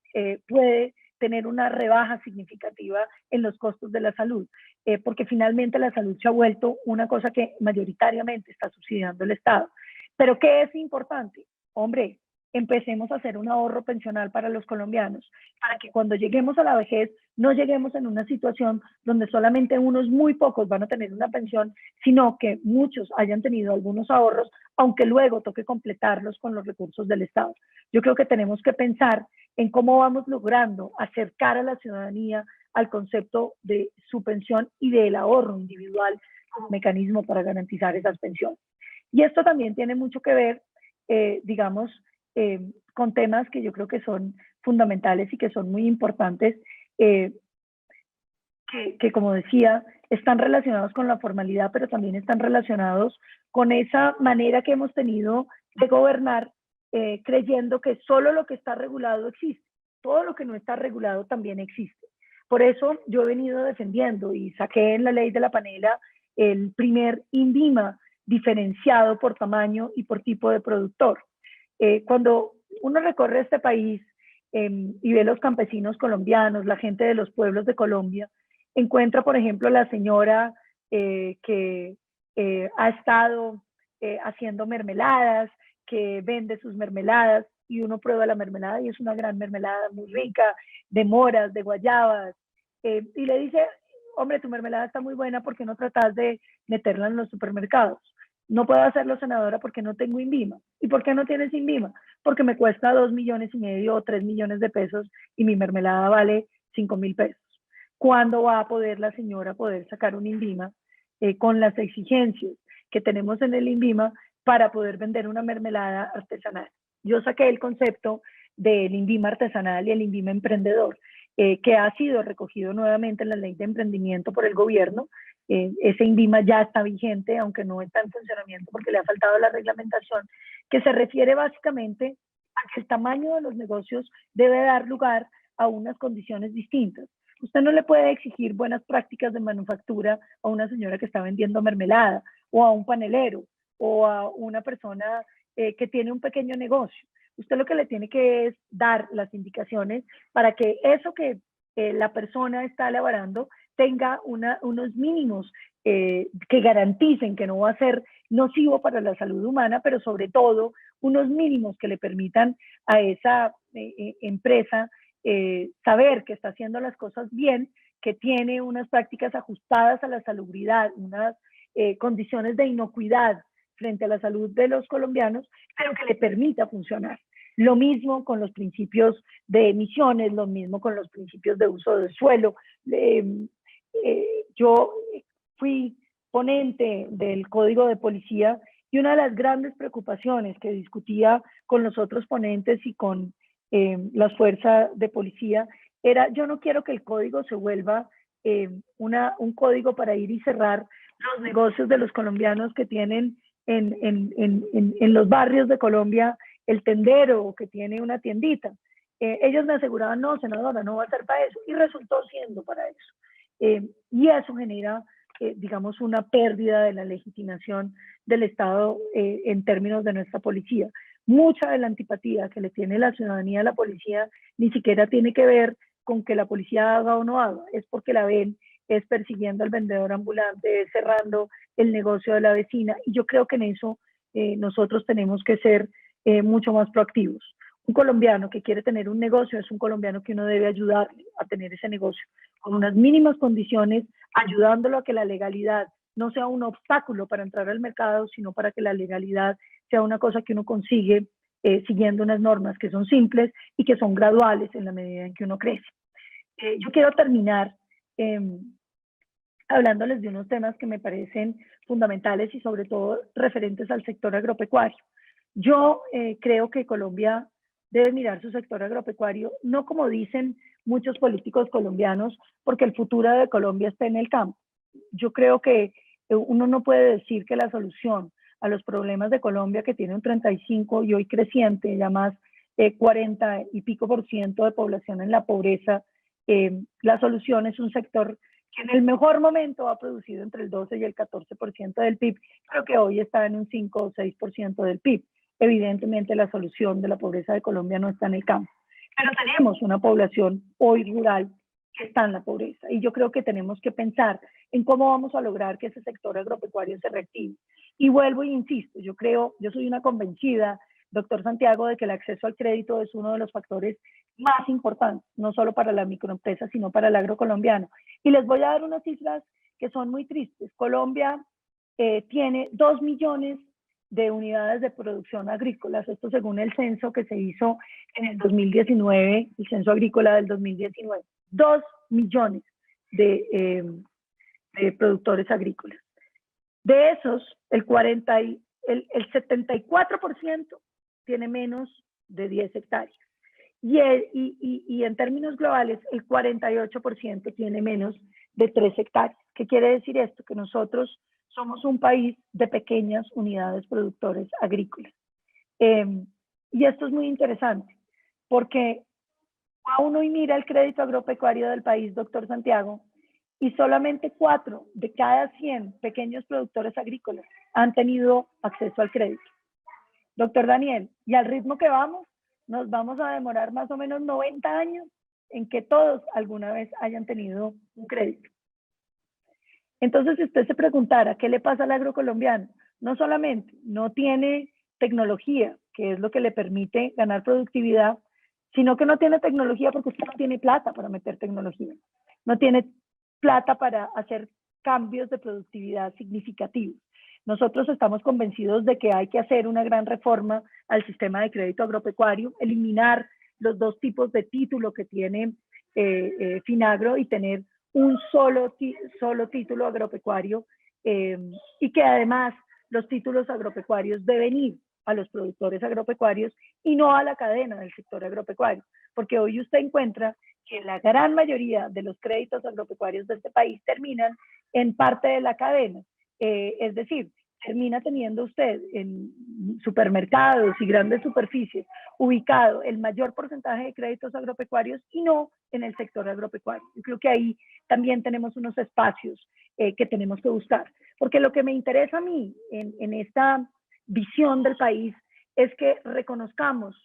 puede tener una rebaja significativa en los costos de la salud, porque finalmente la salud se ha vuelto una cosa que mayoritariamente está subsidiando el Estado. ¿Pero qué es importante? Hombre, empecemos a hacer un ahorro pensional para los colombianos, para que cuando lleguemos a la vejez no lleguemos en una situación donde solamente unos muy pocos van a tener una pensión, sino que muchos hayan tenido algunos ahorros, aunque luego toque completarlos con los recursos del Estado. Yo creo que tenemos que pensar en cómo vamos logrando acercar a la ciudadanía al concepto de su pensión y del ahorro individual como mecanismo para garantizar esas pensiones. Y esto también tiene mucho que ver, digamos, con temas que yo creo que son fundamentales y que son muy importantes, que como decía, están relacionados con la formalidad, pero también están relacionados con esa manera que hemos tenido de gobernar, creyendo que solo lo que está regulado existe. Todo lo que no está regulado también existe. Por eso yo he venido defendiendo y saqué en la ley de la panela el primer INVIMA diferenciado por tamaño y por tipo de productor. Cuando uno recorre este país y ve los campesinos colombianos, la gente de los pueblos de Colombia, encuentra, por ejemplo, la señora que ha estado haciendo mermeladas, que vende sus mermeladas, y uno prueba la mermelada y es una gran mermelada muy rica, de moras, de guayabas, y le dice, hombre, tu mermelada está muy buena, ¿por qué no tratas de meterla en los supermercados? No puedo hacerlo, senadora, porque no tengo INVIMA. ¿Y por qué no tienes INVIMA? Porque me cuesta 2,5 millones o 3 millones de pesos y mi mermelada vale 5,000 pesos. ¿Cuándo va a poder la señora poder sacar un INVIMA con las exigencias que tenemos en el INVIMA para poder vender una mermelada artesanal? Yo saqué el concepto del INVIMA artesanal y el INVIMA emprendedor, que ha sido recogido nuevamente en la ley de emprendimiento por el gobierno. Ese INVIMA ya está vigente, aunque no está en funcionamiento porque le ha faltado la reglamentación, que se refiere básicamente a que el tamaño de los negocios debe dar lugar a unas condiciones distintas. Usted no le puede exigir buenas prácticas de manufactura a una señora que está vendiendo mermelada, o a un panelero, o a una persona que tiene un pequeño negocio. Usted lo que le tiene que es dar las indicaciones para que eso que la persona está elaborando tenga unos mínimos que garanticen que no va a ser nocivo para la salud humana, pero sobre todo unos mínimos que le permitan a esa empresa saber que está haciendo las cosas bien, que tiene unas prácticas ajustadas a la salubridad, unas condiciones de inocuidad frente a la salud de los colombianos, pero que le permita funcionar. Lo mismo con los principios de emisiones, lo mismo con los principios de uso del suelo. Yo fui ponente del Código de Policía y una de las grandes preocupaciones que discutía con los otros ponentes y con las fuerzas de policía era, yo no quiero que el código se vuelva un código para ir y cerrar los negocios de los colombianos que tienen en los barrios de Colombia el tendero que tiene una tiendita. Ellos me aseguraban, no, senadora, no va a ser para eso, y resultó siendo para eso. Y eso genera, digamos, una pérdida de la legitimación del Estado en términos de nuestra policía. Mucha de la antipatía que le tiene la ciudadanía a la policía ni siquiera tiene que ver con que la policía haga o no haga, es porque la ven, es persiguiendo al vendedor ambulante, es cerrando el negocio de la vecina, y yo creo que en eso nosotros tenemos que ser mucho más proactivos. Un colombiano que quiere tener un negocio es un colombiano que uno debe ayudarle a tener ese negocio con unas mínimas condiciones, ayudándolo a que la legalidad no sea un obstáculo para entrar al mercado, sino para que la legalidad sea una cosa que uno consigue siguiendo unas normas que son simples y que son graduales en la medida en que uno crece. Yo quiero terminar hablándoles de unos temas que me parecen fundamentales y sobre todo referentes al sector agropecuario. Yo creo que Colombia debe mirar su sector agropecuario, no como dicen muchos políticos colombianos, porque el futuro de Colombia está en el campo. Yo creo que uno no puede decir que la solución a los problemas de Colombia, que tiene un 35 y hoy creciente, ya más 40 y pico % de población en la pobreza, la solución es un sector que en el mejor momento ha producido entre el 12 y el 14% del PIB, pero que hoy está en un 5 o 6% del PIB. Evidentemente la solución de la pobreza de Colombia no está en el campo, pero tenemos una población hoy rural que está en la pobreza, y yo creo que tenemos que pensar en cómo vamos a lograr que ese sector agropecuario se reactive. Y vuelvo e insisto, yo soy una convencida, doctor Santiago, de que el acceso al crédito es uno de los factores más importantes, no solo para la microempresa, sino para el agrocolombiano. Y les voy a dar unas cifras que son muy tristes. Colombia tiene 2 millones de unidades de producción agrícolas, esto según el censo que se hizo en el 2019, el censo agrícola del 2019. 2 millones de productores agrícolas. De esos, el 74% tiene menos de 10 hectáreas. Y en términos globales, el 48% tiene menos de 3 hectáreas. ¿Qué quiere decir esto? Que nosotros somos un país de pequeñas unidades productores agrícolas. Y esto es muy interesante, porque a uno y mira el crédito agropecuario del país, doctor Santiago, y solamente 4 de cada 100 pequeños productores agrícolas han tenido acceso al crédito. Doctor Daniel, y al ritmo que vamos, nos vamos a demorar más o menos 90 años en que todos alguna vez hayan tenido un crédito. Entonces, si usted se preguntara qué le pasa al agrocolombiano, no solamente no tiene tecnología, que es lo que le permite ganar productividad, sino que no tiene tecnología porque usted no tiene plata para meter tecnología. No tiene plata para hacer cambios de productividad significativos. Nosotros estamos convencidos de que hay que hacer una gran reforma al sistema de crédito agropecuario, eliminar los 2 tipos de título que tiene Finagro y tener un solo título agropecuario, y que además los títulos agropecuarios deben ir a los productores agropecuarios y no a la cadena del sector agropecuario, porque hoy usted encuentra que la gran mayoría de los créditos agropecuarios de este país terminan en parte de la cadena, es decir, termina teniendo usted en supermercados y grandes superficies ubicado el mayor porcentaje de créditos agropecuarios y no en el sector agropecuario. Yo creo que ahí también tenemos unos espacios que tenemos que buscar, porque lo que me interesa a mí en esta visión del país es que reconozcamos,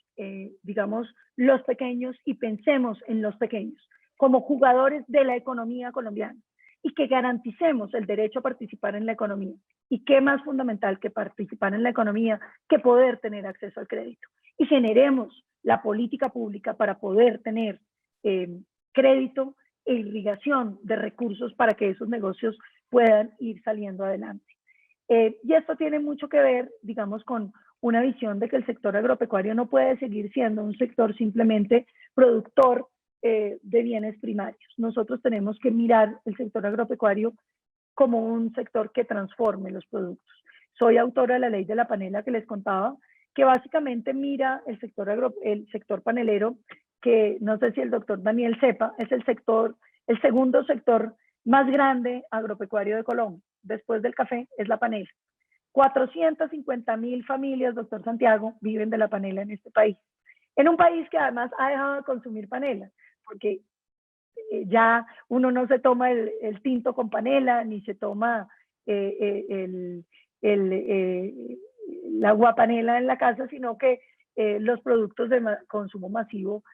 digamos, los pequeños y pensemos en los pequeños como jugadores de la economía colombiana y que garanticemos el derecho a participar en la economía. ¿Y qué más fundamental que participar en la economía que poder tener acceso al crédito? Y generemos la política pública para poder tener crédito e irrigación de recursos para que esos negocios puedan ir saliendo adelante. Y esto tiene mucho que ver, digamos, con una visión de que el sector agropecuario no puede seguir siendo un sector simplemente productor de bienes primarios. Nosotros tenemos que mirar el sector agropecuario como un sector que transforme los productos. Soy autora de la ley de la panela que les contaba, que básicamente mira el sector panelero, que no sé si el doctor Daniel sepa, es el segundo sector más grande agropecuario de Colombia. Después del café es la panela. 450.000 familias, doctor Santiago, viven de la panela en este país. En un país que además ha dejado de consumir panela, porque ya uno no se toma el tinto con panela, ni se toma la aguapanela en la casa, sino que los productos de consumo masivo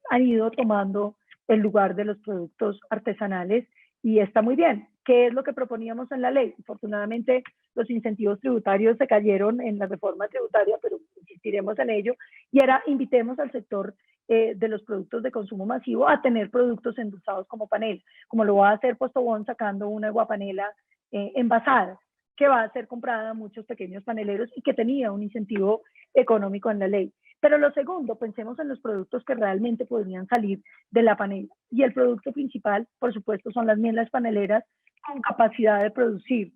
han ido tomando el lugar de los productos artesanales, y está muy bien. ¿Qué es lo que proponíamos en la ley? Afortunadamente, los incentivos tributarios se cayeron en la reforma tributaria, pero insistiremos en ello, y ahora invitemos al sector de los productos de consumo masivo a tener productos endulzados como panela, como lo va a hacer Postobón sacando una aguapanela envasada, que va a ser comprada a muchos pequeños paneleros y que tenía un incentivo económico en la ley. Pero lo segundo, pensemos en los productos que realmente podrían salir de la panela. Y el producto principal, por supuesto, son las mielas paneleras con capacidad de producir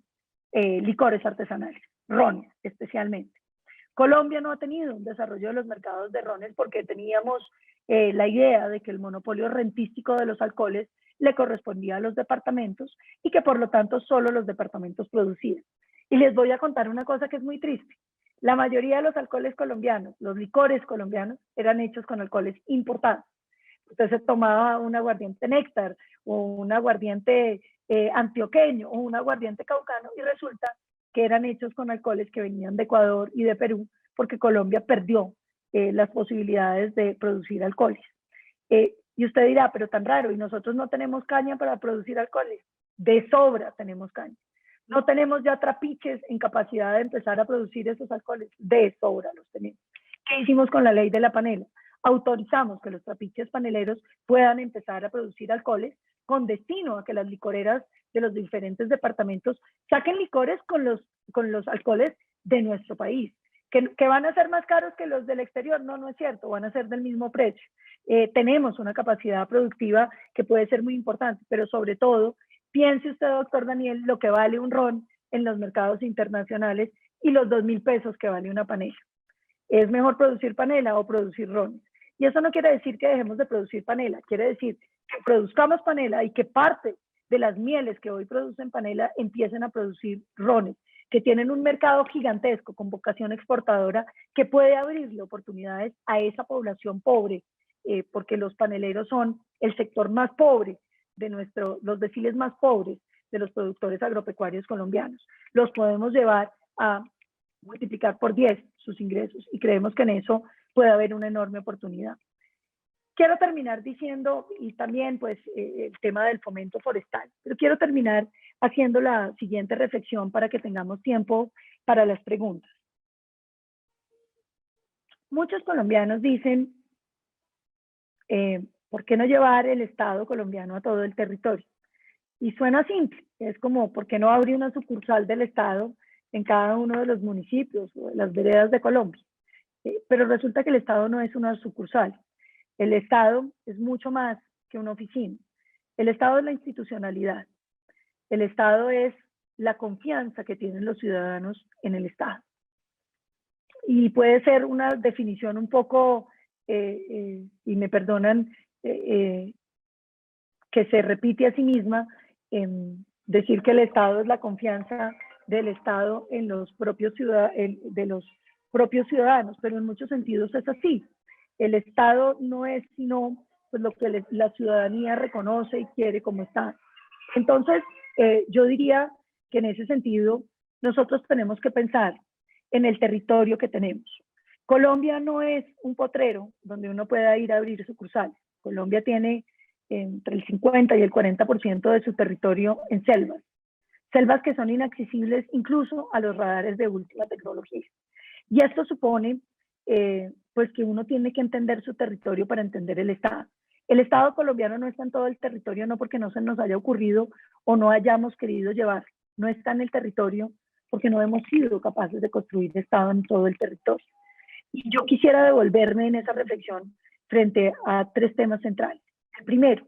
licores artesanales, rones especialmente. Colombia no ha tenido un desarrollo de los mercados de rones porque teníamos la idea de que el monopolio rentístico de los alcoholes le correspondía a los departamentos y que por lo tanto solo los departamentos producían. Y les voy a contar una cosa que es muy triste. La mayoría de los alcoholes colombianos, los licores colombianos, eran hechos con alcoholes importados. Usted se tomaba un aguardiente néctar o un aguardiente antioqueño o un aguardiente caucano y resulta que eran hechos con alcoholes que venían de Ecuador y de Perú porque Colombia perdió las posibilidades de producir alcoholes. Y usted dirá, pero tan raro, ¿y nosotros no tenemos caña para producir alcoholes? De sobra tenemos caña. No tenemos ya trapiches en capacidad de empezar a producir esos alcoholes. De sobra los tenemos. ¿Qué hicimos con la ley de la panela? Autorizamos que los trapiches paneleros puedan empezar a producir alcoholes con destino a que las licoreras de los diferentes departamentos saquen licores con los alcoholes de nuestro país. ¿Que van a ser más caros que los del exterior? No, no es cierto, van a ser del mismo precio. Tenemos una capacidad productiva que puede ser muy importante, pero sobre todo, piense usted, doctor Daniel, lo que vale un ron en los mercados internacionales y los 2.000 pesos que vale una panela. ¿Es mejor producir panela o producir rones? Y eso no quiere decir que dejemos de producir panela, quiere decir que produzcamos panela y que parte de las mieles que hoy producen panela empiecen a producir rones, que tienen un mercado gigantesco con vocación exportadora que puede abrirle oportunidades a esa población pobre, porque los paneleros son el sector más pobre de los deciles más pobres de los productores agropecuarios colombianos. Los podemos llevar a multiplicar por 10 sus ingresos y creemos que en eso puede haber una enorme oportunidad. Quiero terminar diciendo, y también pues el tema del fomento forestal, pero quiero terminar haciendo la siguiente reflexión para que tengamos tiempo para las preguntas. Muchos colombianos dicen, ¿por qué no llevar el Estado colombiano a todo el territorio? Y suena simple, es como, ¿por qué no abrir una sucursal del Estado en cada uno de los municipios o de las veredas de Colombia? Pero resulta que el Estado no es una sucursal. El Estado es mucho más que una oficina. El Estado es la institucionalidad. El Estado es la confianza que tienen los ciudadanos en el Estado. Y puede ser una definición un poco, y me perdonan, que se repite a sí misma, decir que el Estado es la confianza del Estado en los propios ciudadanos, pero en muchos sentidos es así. El Estado no es sino pues, lo que la ciudadanía reconoce y quiere como Estado. Entonces, yo diría que en ese sentido nosotros tenemos que pensar en el territorio que tenemos. Colombia no es un potrero donde uno pueda ir a abrir sucursales. Colombia tiene entre el 50 y el 40% de su territorio en selvas. Selvas que son inaccesibles incluso a los radares de última tecnología. Y esto supone pues que uno tiene que entender su territorio para entender el Estado. El Estado colombiano no está en todo el territorio, no porque no se nos haya ocurrido o no hayamos querido llevar. No está en el territorio porque no hemos sido capaces de construir Estado en todo el territorio. Y yo quisiera devolverme en esa reflexión frente a 3 temas centrales. El primero,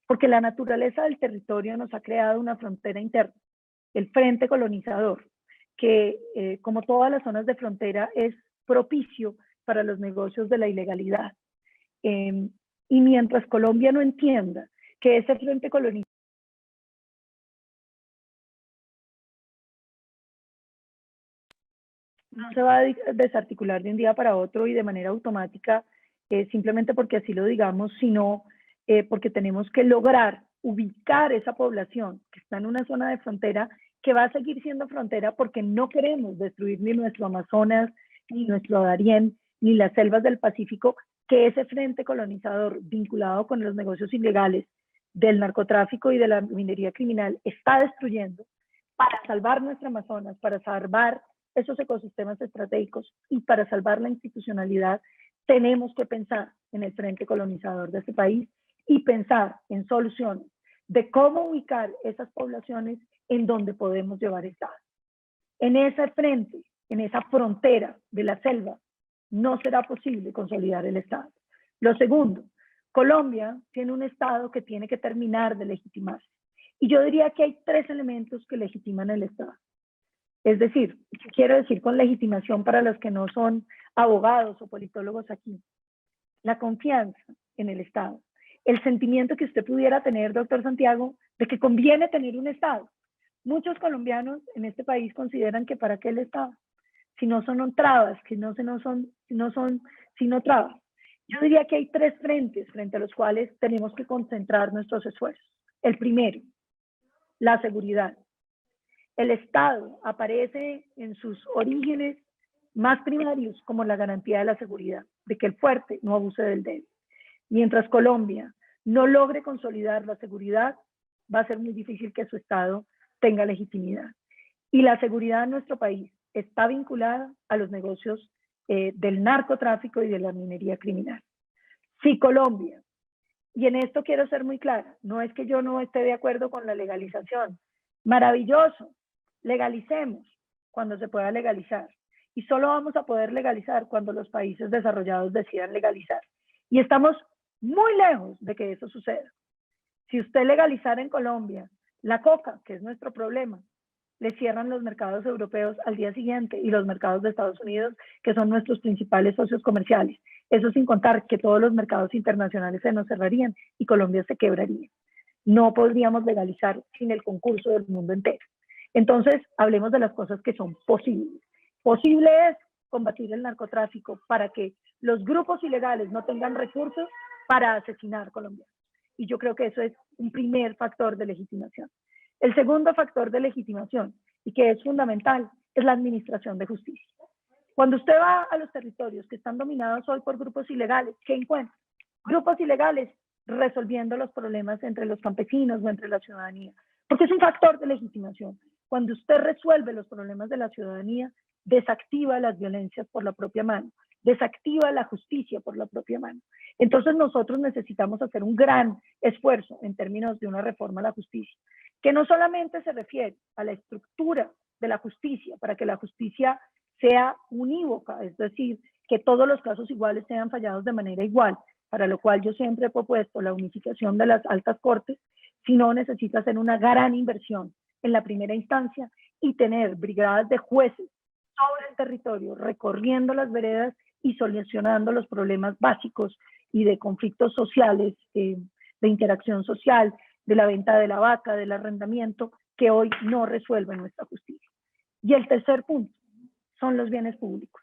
porque la naturaleza del territorio nos ha creado una frontera interna, el frente colonizador, que como todas las zonas de frontera es propicio para los negocios de la ilegalidad. Y mientras Colombia no entienda que ese frente colonizador no se va a desarticular de un día para otro y de manera automática, simplemente porque así lo digamos, sino porque tenemos que lograr ubicar esa población que está en una zona de frontera que va a seguir siendo frontera porque no queremos destruir ni nuestro Amazonas, ni nuestro Darién, ni las selvas del Pacífico, que ese frente colonizador vinculado con los negocios ilegales del narcotráfico y de la minería criminal está destruyendo para salvar nuestro Amazonas, para salvar esos ecosistemas estratégicos y para salvar la institucionalidad, tenemos que pensar en el frente colonizador de este país y pensar en soluciones de cómo ubicar esas poblaciones en donde podemos llevar Estado. En ese frente, en esa frontera de la selva, no será posible consolidar el Estado. Lo segundo, Colombia tiene un Estado que tiene que terminar de legitimarse. Y yo diría que hay 3 elementos que legitiman el Estado. Es decir, ¿qué quiero decir con legitimación para los que no son abogados o politólogos aquí? La confianza en el Estado. El sentimiento que usted pudiera tener, doctor Santiago, de que conviene tener un Estado. Muchos colombianos en este país consideran que para qué el Estado, si no son trabas, sino trabas. Yo diría que hay tres frentes frente a los cuales tenemos que concentrar nuestros esfuerzos. El primero, la seguridad. El Estado aparece en sus orígenes más primarios como la garantía de la seguridad, de que el fuerte no abuse del débil. Mientras Colombia no logre consolidar la seguridad, va a ser muy difícil que su Estado tenga legitimidad. Y la seguridad en nuestro país está vinculada a los negocios del narcotráfico y de la minería criminal. Si Colombia, y en esto quiero ser muy clara, no es que yo no esté de acuerdo con la legalización, maravilloso, legalicemos cuando se pueda legalizar. Y solo vamos a poder legalizar cuando los países desarrollados decidan legalizar. Y estamos muy lejos de que eso suceda. Si usted legalizara en Colombia la coca, que es nuestro problema, le cierran los mercados europeos al día siguiente y los mercados de Estados Unidos, que son nuestros principales socios comerciales. Eso sin contar que todos los mercados internacionales se nos cerrarían y Colombia se quebraría. No podríamos legalizar sin el concurso del mundo entero. Entonces, hablemos de las cosas que son posibles. Posible es combatir el narcotráfico para que los grupos ilegales no tengan recursos para asesinar colombianos. Y yo creo que eso es un primer factor de legitimación. El segundo factor de legitimación, y que es fundamental, es la administración de justicia. Cuando usted va a los territorios que están dominados hoy por grupos ilegales, ¿qué encuentra? Grupos ilegales resolviendo los problemas entre los campesinos o entre la ciudadanía, porque es un factor de legitimación. Cuando usted resuelve los problemas de la ciudadanía, desactiva las violencias por la propia mano, desactiva la justicia por la propia mano. Entonces nosotros necesitamos hacer un gran esfuerzo en términos de una reforma a la justicia, que no solamente se refiere a la estructura de la justicia, para que la justicia sea unívoca, es decir, que todos los casos iguales sean fallados de manera igual, para lo cual yo siempre he propuesto la unificación de las altas cortes, sino necesita hacer una gran inversión en la primera instancia y tener brigadas de jueces sobre el territorio, recorriendo las veredas y solucionando los problemas básicos y de conflictos sociales, de interacción social, de la venta de la vaca, del arrendamiento, que hoy no resuelve nuestra justicia. Y el tercer punto son los bienes públicos.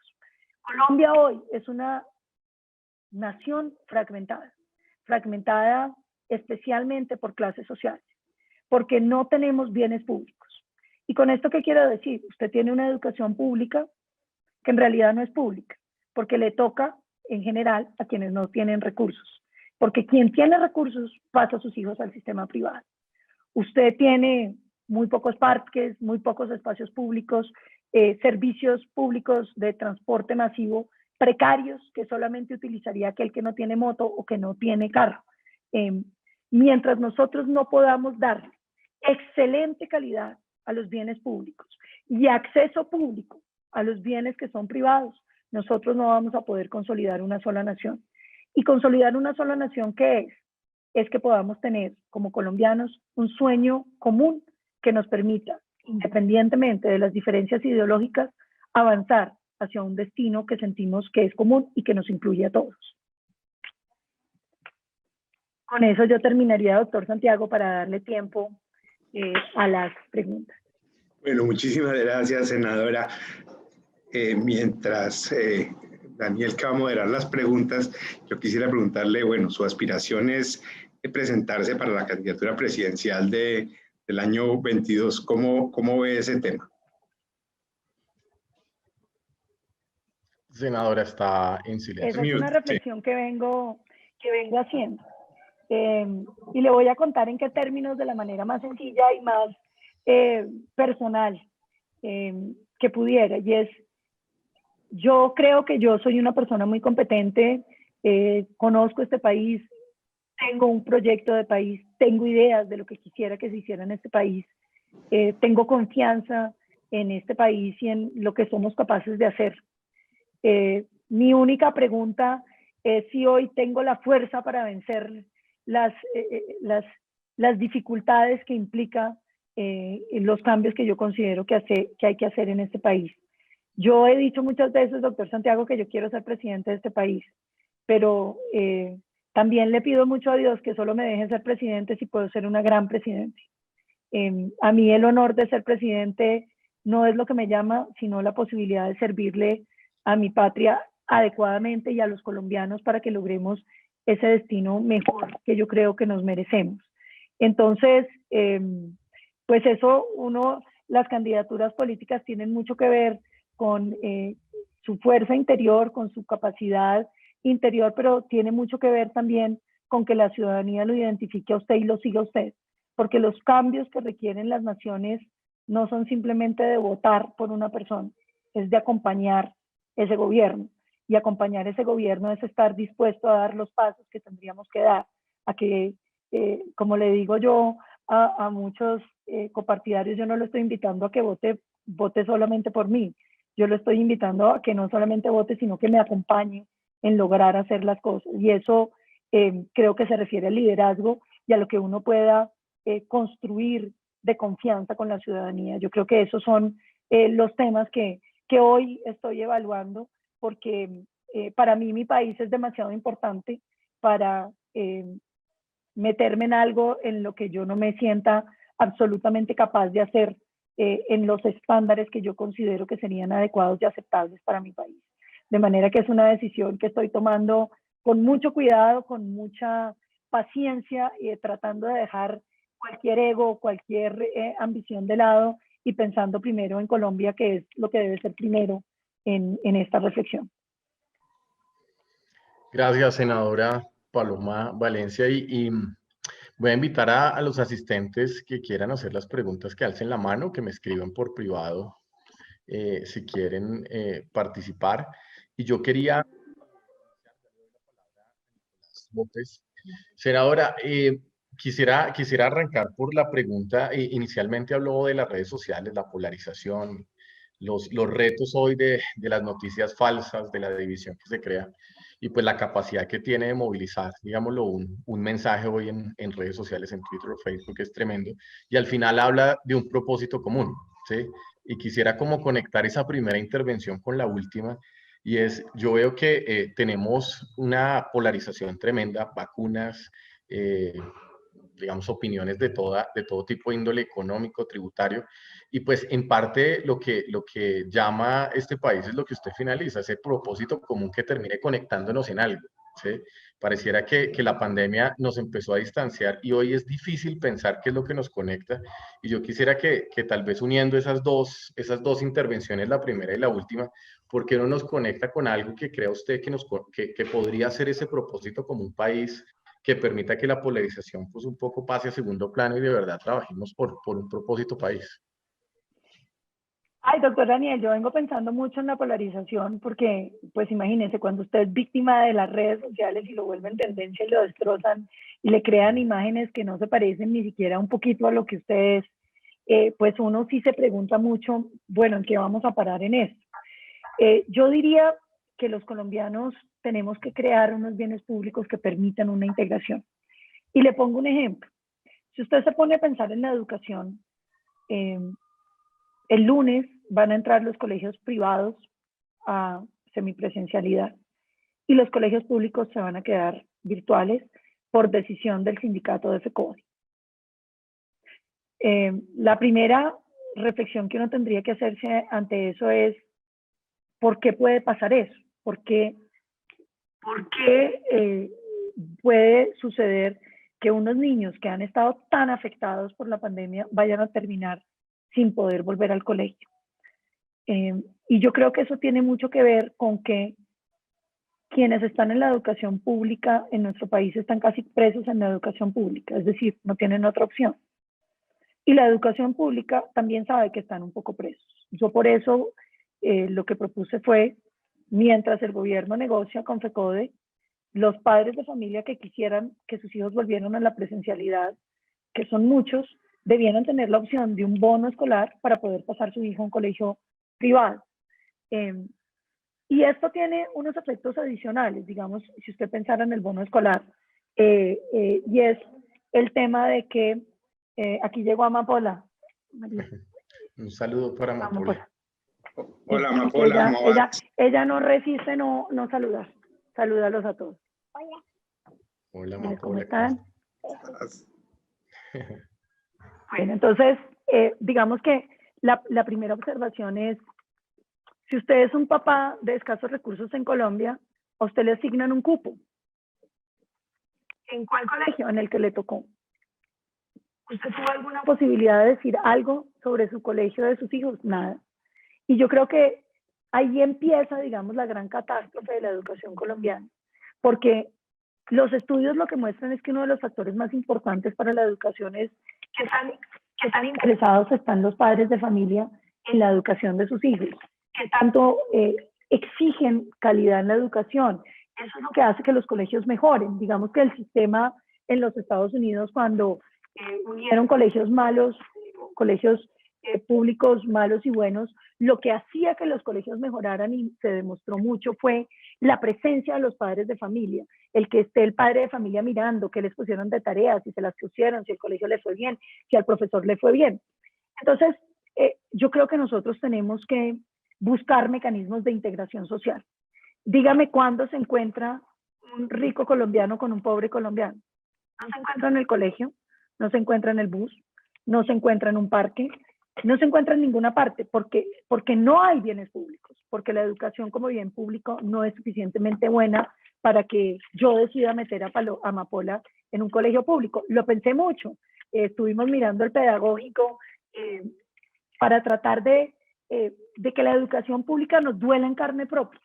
Colombia hoy es una nación fragmentada especialmente por clases sociales, porque no tenemos bienes públicos. ¿Y con esto qué quiero decir? Usted tiene una educación pública que en realidad no es pública, porque le toca en general a quienes no tienen recursos, porque quien tiene recursos pasa a sus hijos al sistema privado. Usted tiene muy pocos parques, muy pocos espacios públicos, servicios públicos de transporte masivo precarios que solamente utilizaría aquel que no tiene moto o que no tiene carro. Mientras nosotros no podamos dar excelente calidad a los bienes públicos y acceso público a los bienes que son privados, nosotros no vamos a poder consolidar una sola nación. Y consolidar una sola nación, ¿qué es? Es que podamos tener como colombianos un sueño común que nos permita, independientemente de las diferencias ideológicas, avanzar hacia un destino que sentimos que es común y que nos incluye a todos. Con eso yo terminaría, doctor Santiago, para darle tiempo a las preguntas. Bueno, muchísimas gracias, senadora. Mientras Daniel que va a moderar las preguntas, yo quisiera preguntarle, bueno, su aspiración es presentarse para la candidatura presidencial del año 22. ¿Cómo ve ese tema? Senadora está en silencio. Esa es una reflexión que vengo haciendo. Y le voy a contar en qué términos, de la manera más sencilla y más personal que pudiera. Y es, yo creo que yo soy una persona muy competente, conozco este país, tengo un proyecto de país, tengo ideas de lo que quisiera que se hiciera en este país, tengo confianza en este país y en lo que somos capaces de hacer. Mi única pregunta es si hoy tengo la fuerza para vencer las dificultades que implica los cambios que yo considero que hay que hacer en este país. Yo he dicho muchas veces, doctor Santiago, que yo quiero ser presidente de este país, pero también le pido mucho a Dios que solo me deje ser presidente si puedo ser una gran presidente. A mí el honor de ser presidente no es lo que me llama, sino la posibilidad de servirle a mi patria adecuadamente y a los colombianos para que logremos ese destino mejor que yo creo que nos merecemos. Entonces, pues eso, las candidaturas políticas tienen mucho que ver con su fuerza interior, con su capacidad interior, pero tiene mucho que ver también con que la ciudadanía lo identifique a usted y lo siga a usted, porque los cambios que requieren las naciones no son simplemente de votar por una persona, es de acompañar ese gobierno, y acompañar ese gobierno es estar dispuesto a dar los pasos que tendríamos que dar, a que, como le digo yo a muchos copartidarios, yo no lo estoy invitando a que vote solamente por mí, yo lo estoy invitando a que no solamente vote, sino que me acompañe en lograr hacer las cosas, y eso creo que se refiere al liderazgo y a lo que uno pueda construir de confianza con la ciudadanía. Yo creo que esos son los temas que hoy estoy evaluando, porque para mí mi país es demasiado importante para meterme en algo en lo que yo no me sienta absolutamente capaz de hacer en los estándares que yo considero que serían adecuados y aceptables para mi país. De manera que es una decisión que estoy tomando con mucho cuidado, con mucha paciencia, y tratando de dejar cualquier ego, cualquier ambición de lado, y pensando primero en Colombia, que es lo que debe ser primero en esta reflexión. Gracias, senadora Paloma Valencia. Y voy a invitar a los asistentes que quieran hacer las preguntas, que alcen la mano, que me escriban por privado si quieren participar. Y yo quería... Senadora, quisiera arrancar por la pregunta. Inicialmente habló de las redes sociales, la polarización, los retos hoy de las noticias falsas, de la división que se crea, y pues la capacidad que tiene de movilizar, digámoslo, un mensaje hoy en redes sociales, en Twitter o Facebook, es tremendo. Y al final habla de un propósito común, ¿sí? Y quisiera como conectar esa primera intervención con la última. Y yo veo que tenemos una polarización tremenda, vacunas, digamos, opiniones de todo tipo de índole económico, tributario, y pues en parte lo que llama este país es lo que usted finaliza, ese propósito común que termine conectándonos en algo, ¿sí? Pareciera que la pandemia nos empezó a distanciar y hoy es difícil pensar qué es lo que nos conecta, y yo quisiera que tal vez uniendo esas dos intervenciones, la primera y la última, ¿por qué no nos conecta con algo que crea usted que podría ser ese propósito como un país que permita que la polarización pues un poco pase a segundo plano y de verdad trabajemos por un propósito país? Ay, doctor Daniel, yo vengo pensando mucho en la polarización porque, pues imagínense, cuando usted es víctima de las redes sociales y lo vuelven tendencia y lo destrozan y le crean imágenes que no se parecen ni siquiera un poquito a lo que usted es, pues uno sí se pregunta mucho, bueno, ¿en qué vamos a parar en esto? Yo diría que los colombianos tenemos que crear unos bienes públicos que permitan una integración. Y le pongo un ejemplo. Si usted se pone a pensar en la educación, el lunes van a entrar los colegios privados a semipresencialidad y los colegios públicos se van a quedar virtuales por decisión del sindicato de FECODE. La primera reflexión que uno tendría que hacerse ante eso es, ¿por qué puede pasar eso? ¿Por qué puede suceder que unos niños que han estado tan afectados por la pandemia vayan a terminar sin poder volver al colegio? Y yo creo que eso tiene mucho que ver con que quienes están en la educación pública en nuestro país están casi presos en la educación pública, es decir, no tienen otra opción. Y la educación pública también sabe que están un poco presos. Yo por eso lo que propuse fue, mientras el gobierno negocia con FECODE, los padres de familia que quisieran que sus hijos volvieran a la presencialidad, que son muchos, debieran tener la opción de un bono escolar para poder pasar su hijo a un colegio privado. Y esto tiene unos efectos adicionales, digamos, si usted pensara en el bono escolar, y es el tema de que, aquí llegó Amapola. Un saludo para Amapola. Hola, Amapola. Ella no resiste no saludar. Salúdalos a todos. Hola, Amapola. ¿Cómo están? Bueno, entonces, digamos que la primera observación es, si usted es un papá de escasos recursos en Colombia, a usted le asignan un cupo. ¿En cuál colegio? En el que le tocó. ¿Usted tuvo alguna posibilidad de decir algo sobre su colegio de sus hijos? Nada. Y yo creo que ahí empieza, digamos, la gran catástrofe de la educación colombiana, porque los estudios lo que muestran es que uno de los factores más importantes para la educación es qué tan interesados están los padres de familia en la educación de sus hijos, qué tanto exigen calidad en la educación. Eso es lo que hace que los colegios mejoren. Digamos que el sistema en los Estados Unidos, cuando unieron colegios malos, colegios públicos malos y buenos, lo que hacía que los colegios mejoraran, y se demostró mucho, fue la presencia de los padres de familia, el que esté el padre de familia mirando qué les pusieron de tareas, si se las pusieron, si el colegio le fue bien, si al profesor le fue bien. Entonces, yo creo que nosotros tenemos que buscar mecanismos de integración social. Dígame cuándo se encuentra un rico colombiano con un pobre colombiano. No se encuentra en el colegio, no se encuentra en el bus, no se encuentra en un parque, no se encuentra en ninguna parte, porque no hay bienes públicos, porque la educación como bien público no es suficientemente buena para que yo decida meter a Amapola en un colegio público. Lo pensé mucho, estuvimos mirando el pedagógico para tratar de que la educación pública nos duela en carne propia,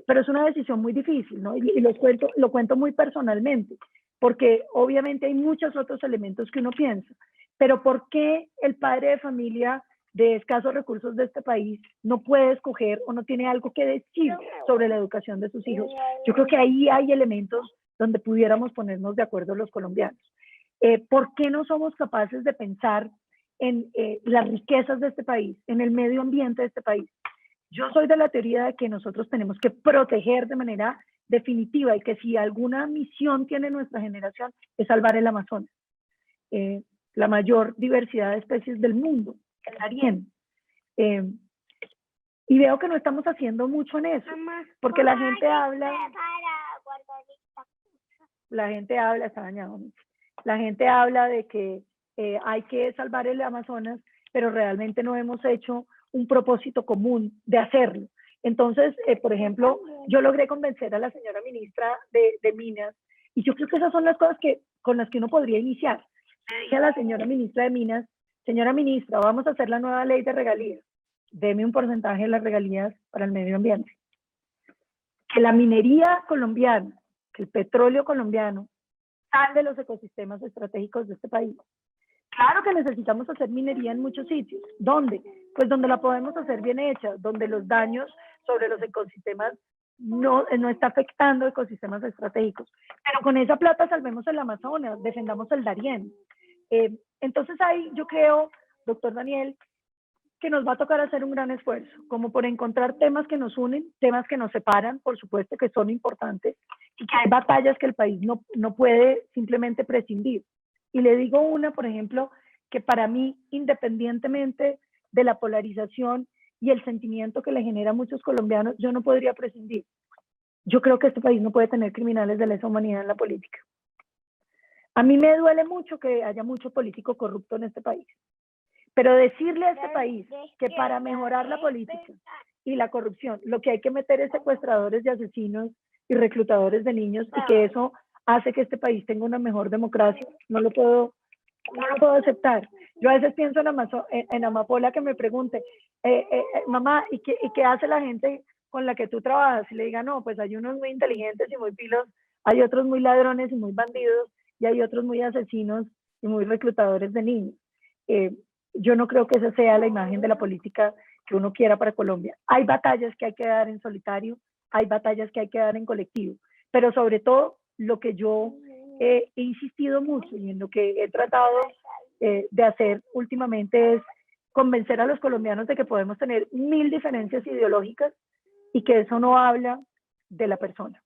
pero es una decisión muy difícil, ¿no? Y lo cuento muy personalmente, porque obviamente hay muchos otros elementos que uno piensa. Pero ¿por qué el padre de familia de escasos recursos de este país no puede escoger o no tiene algo que decir sobre la educación de sus hijos? Yo creo que ahí hay elementos donde pudiéramos ponernos de acuerdo los colombianos. ¿Por qué no somos capaces de pensar en las riquezas de este país, en el medio ambiente de este país? Yo soy de la teoría de que nosotros tenemos que proteger de manera definitiva, y que si alguna misión tiene nuestra generación es salvar el Amazonas. La mayor diversidad de especies del mundo, el Darién. Y veo que no estamos haciendo mucho en eso, porque la gente habla, está dañado, la gente habla de que hay que salvar el Amazonas, pero realmente no hemos hecho un propósito común de hacerlo. Entonces, por ejemplo, yo logré convencer a la señora ministra de Minas, y yo creo que esas son las cosas con las que uno podría iniciar. Le dije a la señora ministra de Minas: señora ministra, vamos a hacer la nueva ley de regalías, deme un porcentaje de las regalías para el medio ambiente. Que la minería colombiana, que el petróleo colombiano sale de los ecosistemas estratégicos de este país. Claro que necesitamos hacer minería en muchos sitios. ¿Dónde? Pues donde la podemos hacer bien hecha, donde los daños sobre los ecosistemas no está afectando ecosistemas estratégicos. Pero con esa plata salvemos el Amazonas, defendamos el Darién. Entonces ahí yo creo, doctor Daniel, que nos va a tocar hacer un gran esfuerzo, como por encontrar temas que nos unen, temas que nos separan, por supuesto que son importantes, y que hay batallas que el país no puede simplemente prescindir. Y le digo una, por ejemplo, que para mí, independientemente de la polarización y el sentimiento que le genera a muchos colombianos, yo no podría prescindir. Yo creo que este país no puede tener criminales de lesa humanidad en la política. A mí me duele mucho que haya mucho político corrupto en este país. Pero decirle a este país que para mejorar la política y la corrupción, lo que hay que meter es secuestradores y asesinos y reclutadores de niños, y que eso hace que este país tenga una mejor democracia, no lo puedo aceptar. Yo a veces pienso en Amapola, que me pregunte, mamá, ¿y qué hace la gente con la que tú trabajas? Y le diga: no, pues hay unos muy inteligentes y muy pilos, hay otros muy ladrones y muy bandidos, y hay otros muy asesinos y muy reclutadores de niños. Yo no creo que esa sea la imagen de la política que uno quiera para Colombia. Hay batallas que hay que dar en solitario, hay batallas que hay que dar en colectivo, pero sobre todo lo que yo he insistido mucho y en lo que he tratado de hacer últimamente es convencer a los colombianos de que podemos tener 1000 diferencias ideológicas y que eso no habla de la persona.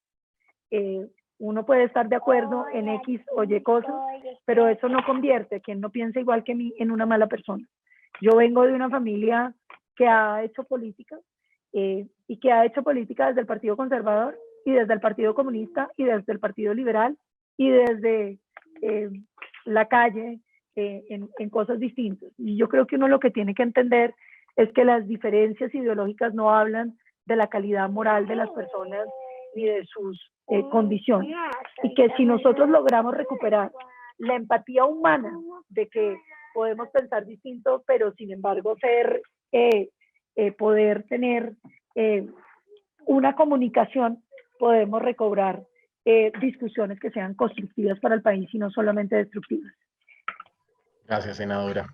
Uno puede estar de acuerdo en X o Y cosas, pero eso no convierte a quien no piensa igual que mí en una mala persona. Yo vengo de una familia que ha hecho política, y que ha hecho política desde el Partido Conservador y desde el Partido Comunista y desde el Partido Liberal y desde la calle, en cosas distintas. Y yo creo que uno lo que tiene que entender es que las diferencias ideológicas no hablan de la calidad moral de las personas ni de sus condiciones. Y que si nosotros logramos recuperar la empatía humana de que podemos pensar distinto, pero sin embargo poder tener una comunicación, podemos recobrar discusiones que sean constructivas para el país y no solamente destructivas. Gracias, senadora.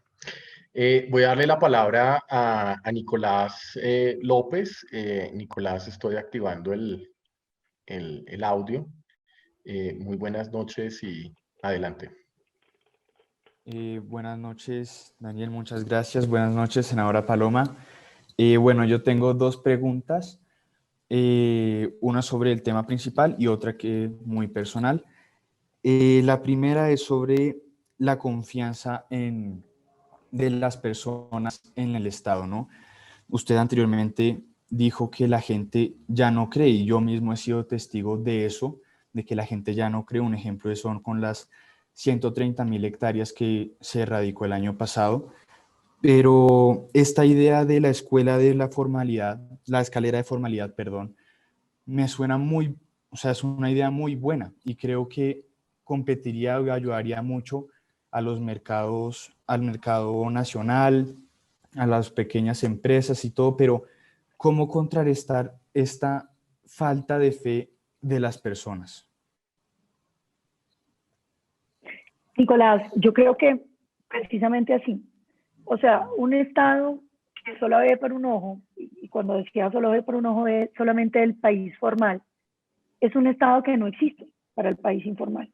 Voy a darle la palabra a Nicolás López. Nicolás, estoy activando el audio. Muy buenas noches y adelante. Buenas noches, Daniel, muchas gracias. Buenas noches, senadora Paloma. Bueno, yo tengo dos preguntas, una sobre el tema principal y otra que es muy personal. La primera es sobre la confianza de las personas en el Estado, ¿no? Usted anteriormente dijo que la gente ya no cree, y yo mismo he sido testigo de eso, de que la gente ya no cree. Un ejemplo de son con las 130.000 hectáreas que se erradicó el año pasado. Pero esta idea de la escuela de la formalidad, la escalera de formalidad, perdón, me suena muy, o sea, es una idea muy buena y creo que competiría o ayudaría mucho a los mercados, al mercado nacional, a las pequeñas empresas y todo, pero ¿cómo contrarrestar esta falta de fe de las personas? Nicolás, yo creo que precisamente así. O sea, un Estado que solo ve por un ojo, y cuando decía solo ve por un ojo, ve solamente el país formal, es un Estado que no existe para el país informal.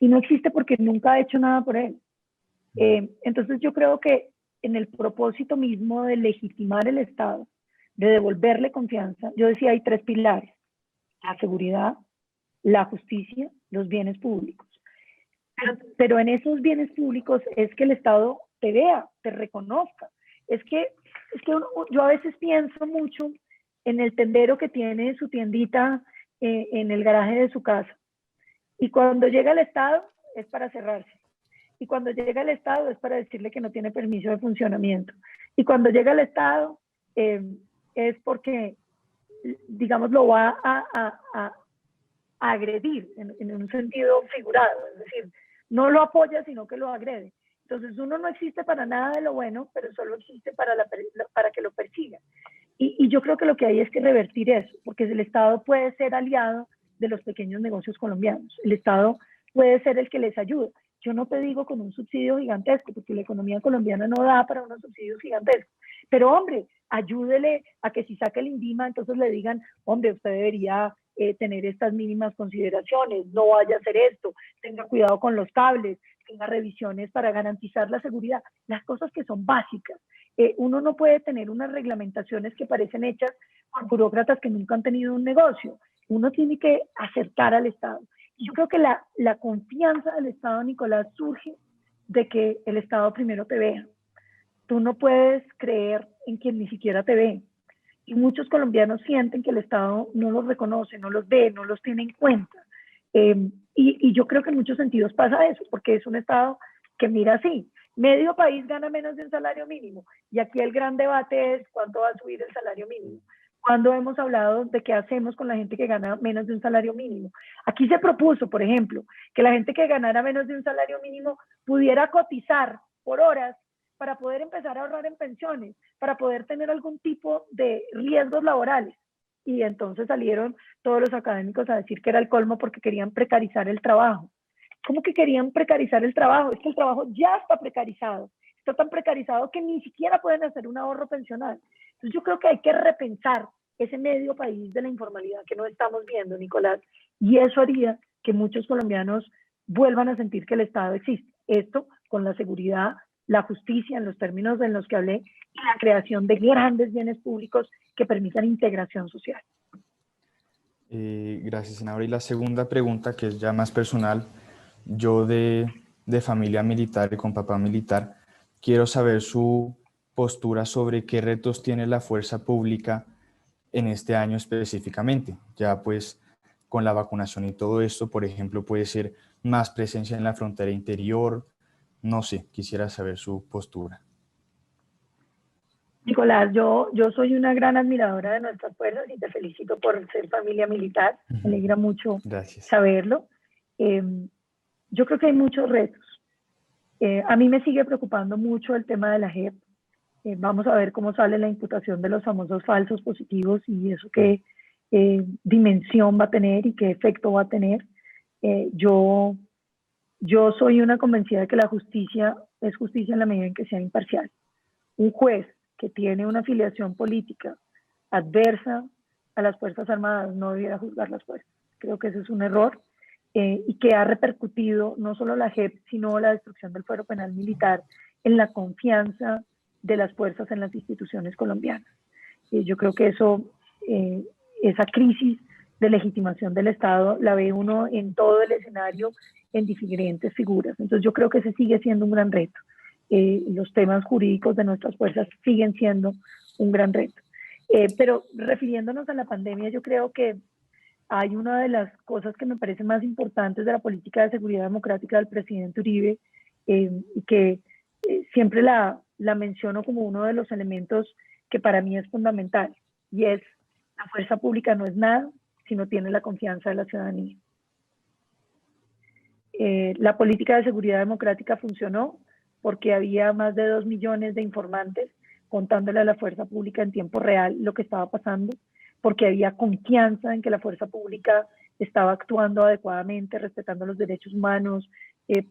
Y no existe porque nunca ha hecho nada por él. Entonces yo creo que en el propósito mismo de legitimar el Estado, de devolverle confianza, yo decía hay tres pilares: la seguridad, la justicia, los bienes públicos. Pero en esos bienes públicos es que el Estado te vea, te reconozca. Es que yo a veces pienso mucho en el tendero que tiene su tiendita en el garaje de su casa. Y cuando llega el Estado es para cerrarse. Y cuando llega el Estado es para decirle que no tiene permiso de funcionamiento. Y cuando llega el Estado es porque, digamos, lo va a agredir en un sentido figurado. Es decir, no lo apoya, sino que lo agrede. Entonces uno no existe para nada de lo bueno, pero solo existe para que lo persiga. Y yo creo que lo que hay es que revertir eso, porque el Estado puede ser aliado de los pequeños negocios colombianos. El Estado puede ser el que les ayuda. Yo no te digo con un subsidio gigantesco, porque la economía colombiana no da para unos subsidios gigantescos. Pero, hombre, ayúdele a que si saca el INVIMA, entonces le digan, hombre, usted debería tener estas mínimas consideraciones, no vaya a hacer esto, tenga cuidado con los cables, tenga revisiones para garantizar la seguridad, las cosas que son básicas. Uno no puede tener unas reglamentaciones que parecen hechas por burócratas que nunca han tenido un negocio. Uno tiene que acercar al Estado. Y yo creo que la confianza del Estado, Nicolás, surge de que el Estado primero te vea. Tú no puedes creer en quien ni siquiera te ve. Y muchos colombianos sienten que el Estado no los reconoce, no los ve, no los tiene en cuenta. Y yo creo que en muchos sentidos pasa eso, porque es un Estado que mira así. Medio país gana menos de un salario mínimo. Y aquí el gran debate es cuánto va a subir el salario mínimo. Cuando hemos hablado de qué hacemos con la gente que gana menos de un salario mínimo. Aquí se propuso, por ejemplo, que la gente que ganara menos de un salario mínimo pudiera cotizar por horas para poder empezar a ahorrar en pensiones, para poder tener algún tipo de riesgos laborales. Y entonces salieron todos los académicos a decir que era el colmo porque querían precarizar el trabajo. ¿Cómo que querían precarizar el trabajo? Es que el trabajo ya está precarizado. Está tan precarizado que ni siquiera pueden hacer un ahorro pensional. Entonces yo creo que hay que repensar ese medio país de la informalidad que no estamos viendo, Nicolás, y eso haría que muchos colombianos vuelvan a sentir que el Estado existe. Esto con la seguridad, la justicia en los términos en los que hablé y la creación de grandes bienes públicos que permitan integración social. Gracias, senadora. Y la segunda pregunta, que es ya más personal, yo de familia militar y con papá militar, quiero saber su postura sobre qué retos tiene la fuerza pública en este año específicamente. Ya pues con la vacunación y todo esto, por ejemplo, puede ser más presencia en la frontera interior, No sé, quisiera saber su postura. Nicolás, yo soy una gran admiradora de nuestras fuerzas y te felicito por ser familia militar. Me alegra mucho Gracias. saberlo. Yo creo que hay muchos retos. A mí me sigue preocupando mucho el tema de la JEP. Vamos a ver cómo sale la imputación de los famosos falsos positivos y eso qué dimensión va a tener y qué efecto va a tener. Yo soy una convencida de que la justicia es justicia en la medida en que sea imparcial. Un juez que tiene una afiliación política adversa a las Fuerzas Armadas no debiera juzgar las fuerzas. Creo que ese es un error y que ha repercutido no solo la JEP, sino la destrucción del fuero penal militar en la confianza de las fuerzas en las instituciones colombianas. Yo creo que esa crisis de legitimación del Estado la ve uno en todo el escenario en diferentes figuras. Entonces yo creo que ese sigue siendo un gran reto. Los temas jurídicos de nuestras fuerzas siguen siendo un gran reto. Pero refiriéndonos a la pandemia, yo creo que hay una de las cosas que me parece más importantes de la política de seguridad democrática del presidente Uribe y que siempre la menciono como uno de los elementos que para mí es fundamental, y es: la fuerza pública no es nada si no tiene la confianza de la ciudadanía. La política de seguridad democrática funcionó porque había más de 2 millones de informantes contándole a la fuerza pública en tiempo real lo que estaba pasando, porque había confianza en que la fuerza pública estaba actuando adecuadamente, respetando los derechos humanos,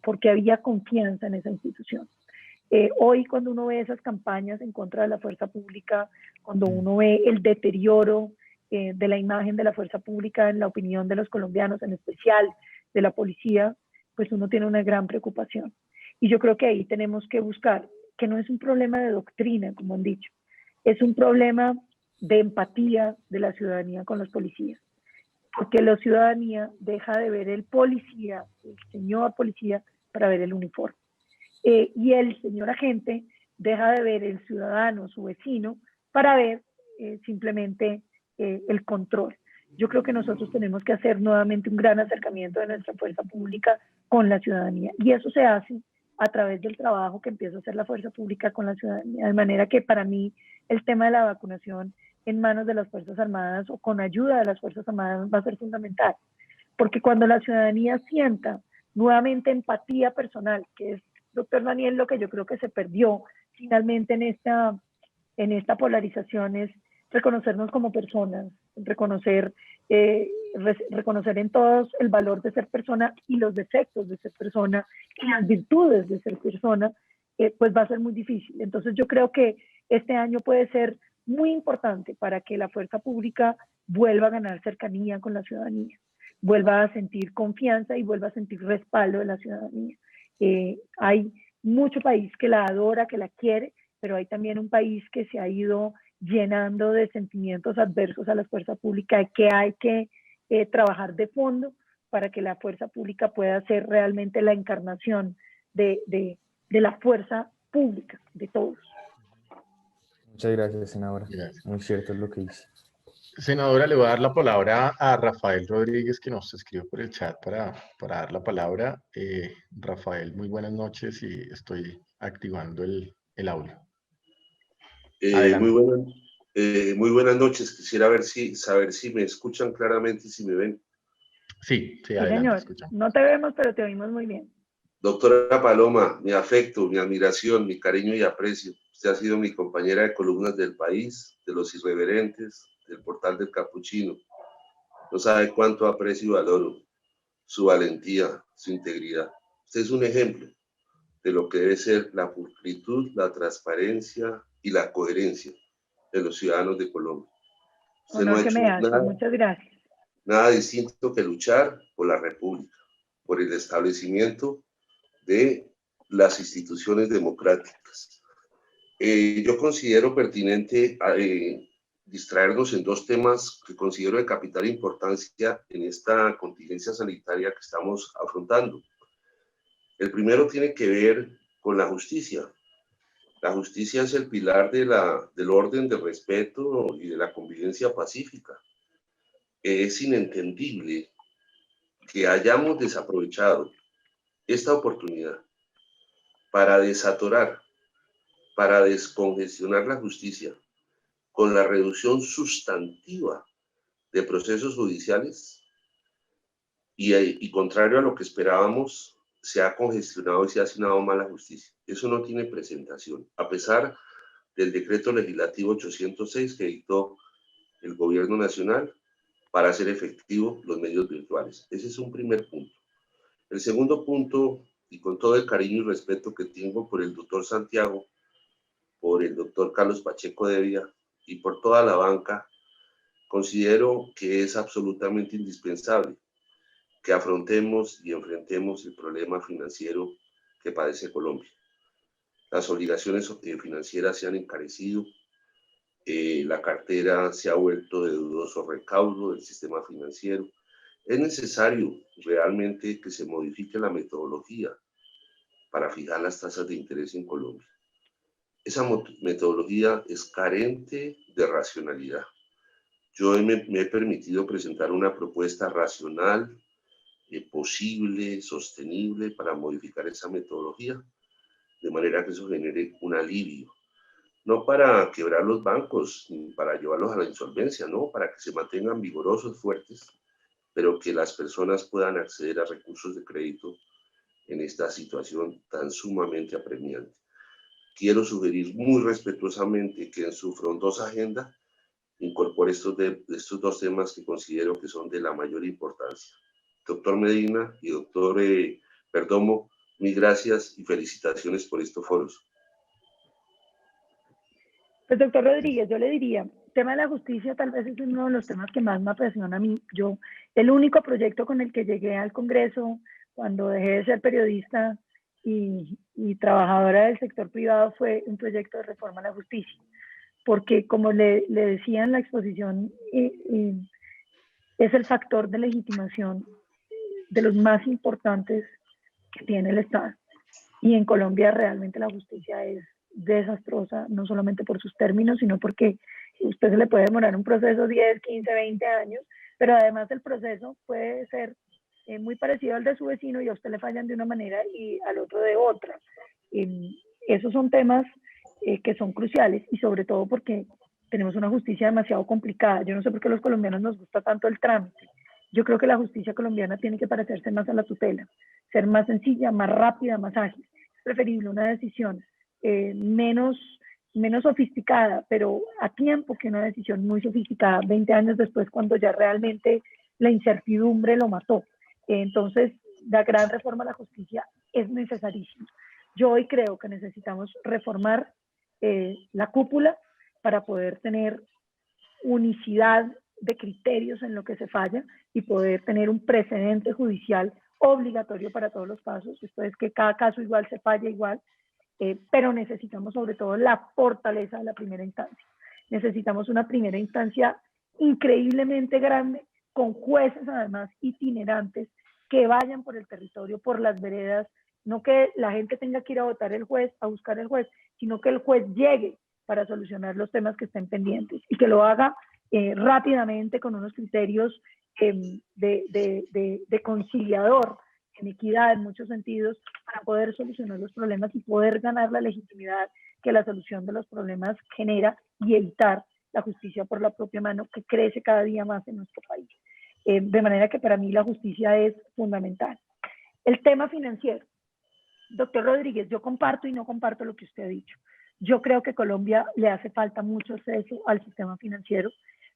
porque había confianza en esa institución. Hoy, cuando uno ve esas campañas en contra de la fuerza pública, cuando uno ve el deterioro de la imagen de la fuerza pública en la opinión de los colombianos, en especial de la policía, pues uno tiene una gran preocupación. Y yo creo que ahí tenemos que buscar que no es un problema de doctrina, como han dicho, es un problema de empatía de la ciudadanía con los policías, porque la ciudadanía deja de ver el policía, el señor policía, para ver el uniforme. Y el señor agente deja de ver el ciudadano, su vecino, para ver simplemente el control. Yo creo que nosotros tenemos que hacer nuevamente un gran acercamiento de nuestra fuerza pública con la ciudadanía, y eso se hace a través del trabajo que empieza a hacer la fuerza pública con la ciudadanía, de manera que para mí el tema de la vacunación en manos de las Fuerzas Armadas o con ayuda de las Fuerzas Armadas va a ser fundamental, porque cuando la ciudadanía sienta nuevamente empatía personal, que es, doctor Daniel, lo que yo creo que se perdió finalmente en esta polarización, es reconocernos como personas, reconocer en todos el valor de ser persona y los defectos de ser persona y las virtudes de ser persona, pues va a ser muy difícil. Entonces yo creo que este año puede ser muy importante para que la fuerza pública vuelva a ganar cercanía con la ciudadanía, vuelva a sentir confianza y vuelva a sentir respaldo de la ciudadanía. Hay mucho país que la adora, que la quiere, pero hay también un país que se ha ido llenando de sentimientos adversos a la fuerza pública, que hay que trabajar de fondo para que la fuerza pública pueda ser realmente la encarnación de la fuerza pública de todos. Muchas gracias, senadora. Gracias. Muy cierto es lo que dice. Senadora, le voy a dar la palabra a Rafael Rodríguez, que nos escribió por el chat para dar la palabra. Rafael, muy buenas noches y estoy activando el audio. Muy buenas noches. Quisiera saber si me escuchan claramente y si me ven. Sí, Sí, adelante, señor. escuchamos. No te vemos, pero te oímos muy bien. Doctora Paloma, mi afecto, mi admiración, mi cariño y aprecio. Usted ha sido mi compañera de columnas del País, de Los Irreverentes, del Portal del Capuchino. No sabe cuánto aprecio y valoro su valentía, su integridad. Usted es un ejemplo de lo que debe ser la pulcritud, la transparencia y la coherencia de los ciudadanos de Colombia. Usted no ha Honor que hecho me haces. nada, Muchas gracias. nada distinto que luchar por la República, por el establecimiento de las instituciones democráticas. Yo considero pertinente distraernos en dos temas que considero de capital importancia en esta contingencia sanitaria que estamos afrontando. El primero tiene que ver con la justicia. La justicia es el pilar del orden, del respeto y de la convivencia pacífica. Es inentendible que hayamos desaprovechado esta oportunidad para desatorar, para descongestionar la justicia, con la reducción sustantiva de procesos judiciales y contrario a lo que esperábamos, se ha congestionado y se ha asignado mal la justicia. Eso no tiene presentación, a pesar del decreto legislativo 806 que dictó el gobierno nacional para hacer efectivos los medios virtuales. Ese es un primer punto. El segundo punto, y con todo el cariño y respeto que tengo por el doctor Santiago, por el doctor Carlos Pacheco Devia y por toda la banca, considero que es absolutamente indispensable que afrontemos y enfrentemos el problema financiero que padece Colombia. Las obligaciones financieras se han encarecido, la cartera se ha vuelto de dudoso recaudo del sistema financiero. Es necesario realmente que se modifique la metodología para fijar las tasas de interés en Colombia. Esa metodología es carente de racionalidad. Yo me he permitido presentar una propuesta racional, posible, sostenible para modificar esa metodología, de manera que eso genere un alivio. No para quebrar los bancos, ni para llevarlos a la insolvencia, no, para que se mantengan vigorosos, fuertes, pero que las personas puedan acceder a recursos de crédito en esta situación tan sumamente apremiante. Quiero sugerir muy respetuosamente que en su frondosa agenda incorpore estos dos temas que considero que son de la mayor importancia. Doctor Medina y doctor Perdomo, mil gracias y felicitaciones por estos foros. Pues doctor Rodríguez, yo le diría, el tema de la justicia tal vez es uno de los temas que más me apasiona a mí. Yo, el único proyecto con el que llegué al Congreso cuando dejé de ser periodista y trabajadora del sector privado fue un proyecto de reforma a la justicia. Porque como le decía en la exposición, es el factor de legitimación de los más importantes que tiene el Estado. Y en Colombia realmente la justicia es desastrosa, no solamente por sus términos, sino porque usted se le puede demorar un proceso 10, 15, 20 años, pero además el proceso puede ser muy parecido al de su vecino y a usted le fallan de una manera y al otro de otra. Esos son temas que son cruciales y sobre todo porque tenemos una justicia demasiado complicada. Yo no sé por qué a los colombianos nos gusta tanto el trámite. Yo creo que la justicia colombiana tiene que parecerse más a la tutela, ser más sencilla, más rápida, más ágil. Es preferible una decisión menos sofisticada, pero a tiempo, que una decisión muy sofisticada 20 años después, cuando ya realmente la incertidumbre lo mató. Entonces, la gran reforma a la justicia es necesarísima. Yo hoy creo que necesitamos reformar la cúpula para poder tener unicidad de criterios en lo que se falla y poder tener un precedente judicial obligatorio para todos los casos. Esto es que cada caso igual se falla igual, pero necesitamos sobre todo la fortaleza de la primera instancia. Necesitamos una primera instancia increíblemente grande, con jueces además itinerantes que vayan por el territorio, por las veredas, no que la gente tenga que ir a votar el juez, a buscar el juez, sino que el juez llegue para solucionar los temas que estén pendientes y que lo haga rápidamente con unos criterios de conciliador, en equidad en muchos sentidos, para poder solucionar los problemas y poder ganar la legitimidad que la solución de los problemas genera y evitar la justicia por la propia mano, que crece cada día más en nuestro país. De manera que para mí la justicia es fundamental. El tema financiero. Doctor Rodríguez, yo comparto y no comparto lo que usted ha dicho. Yo creo que a Colombia le hace falta mucho acceso al sistema financiero,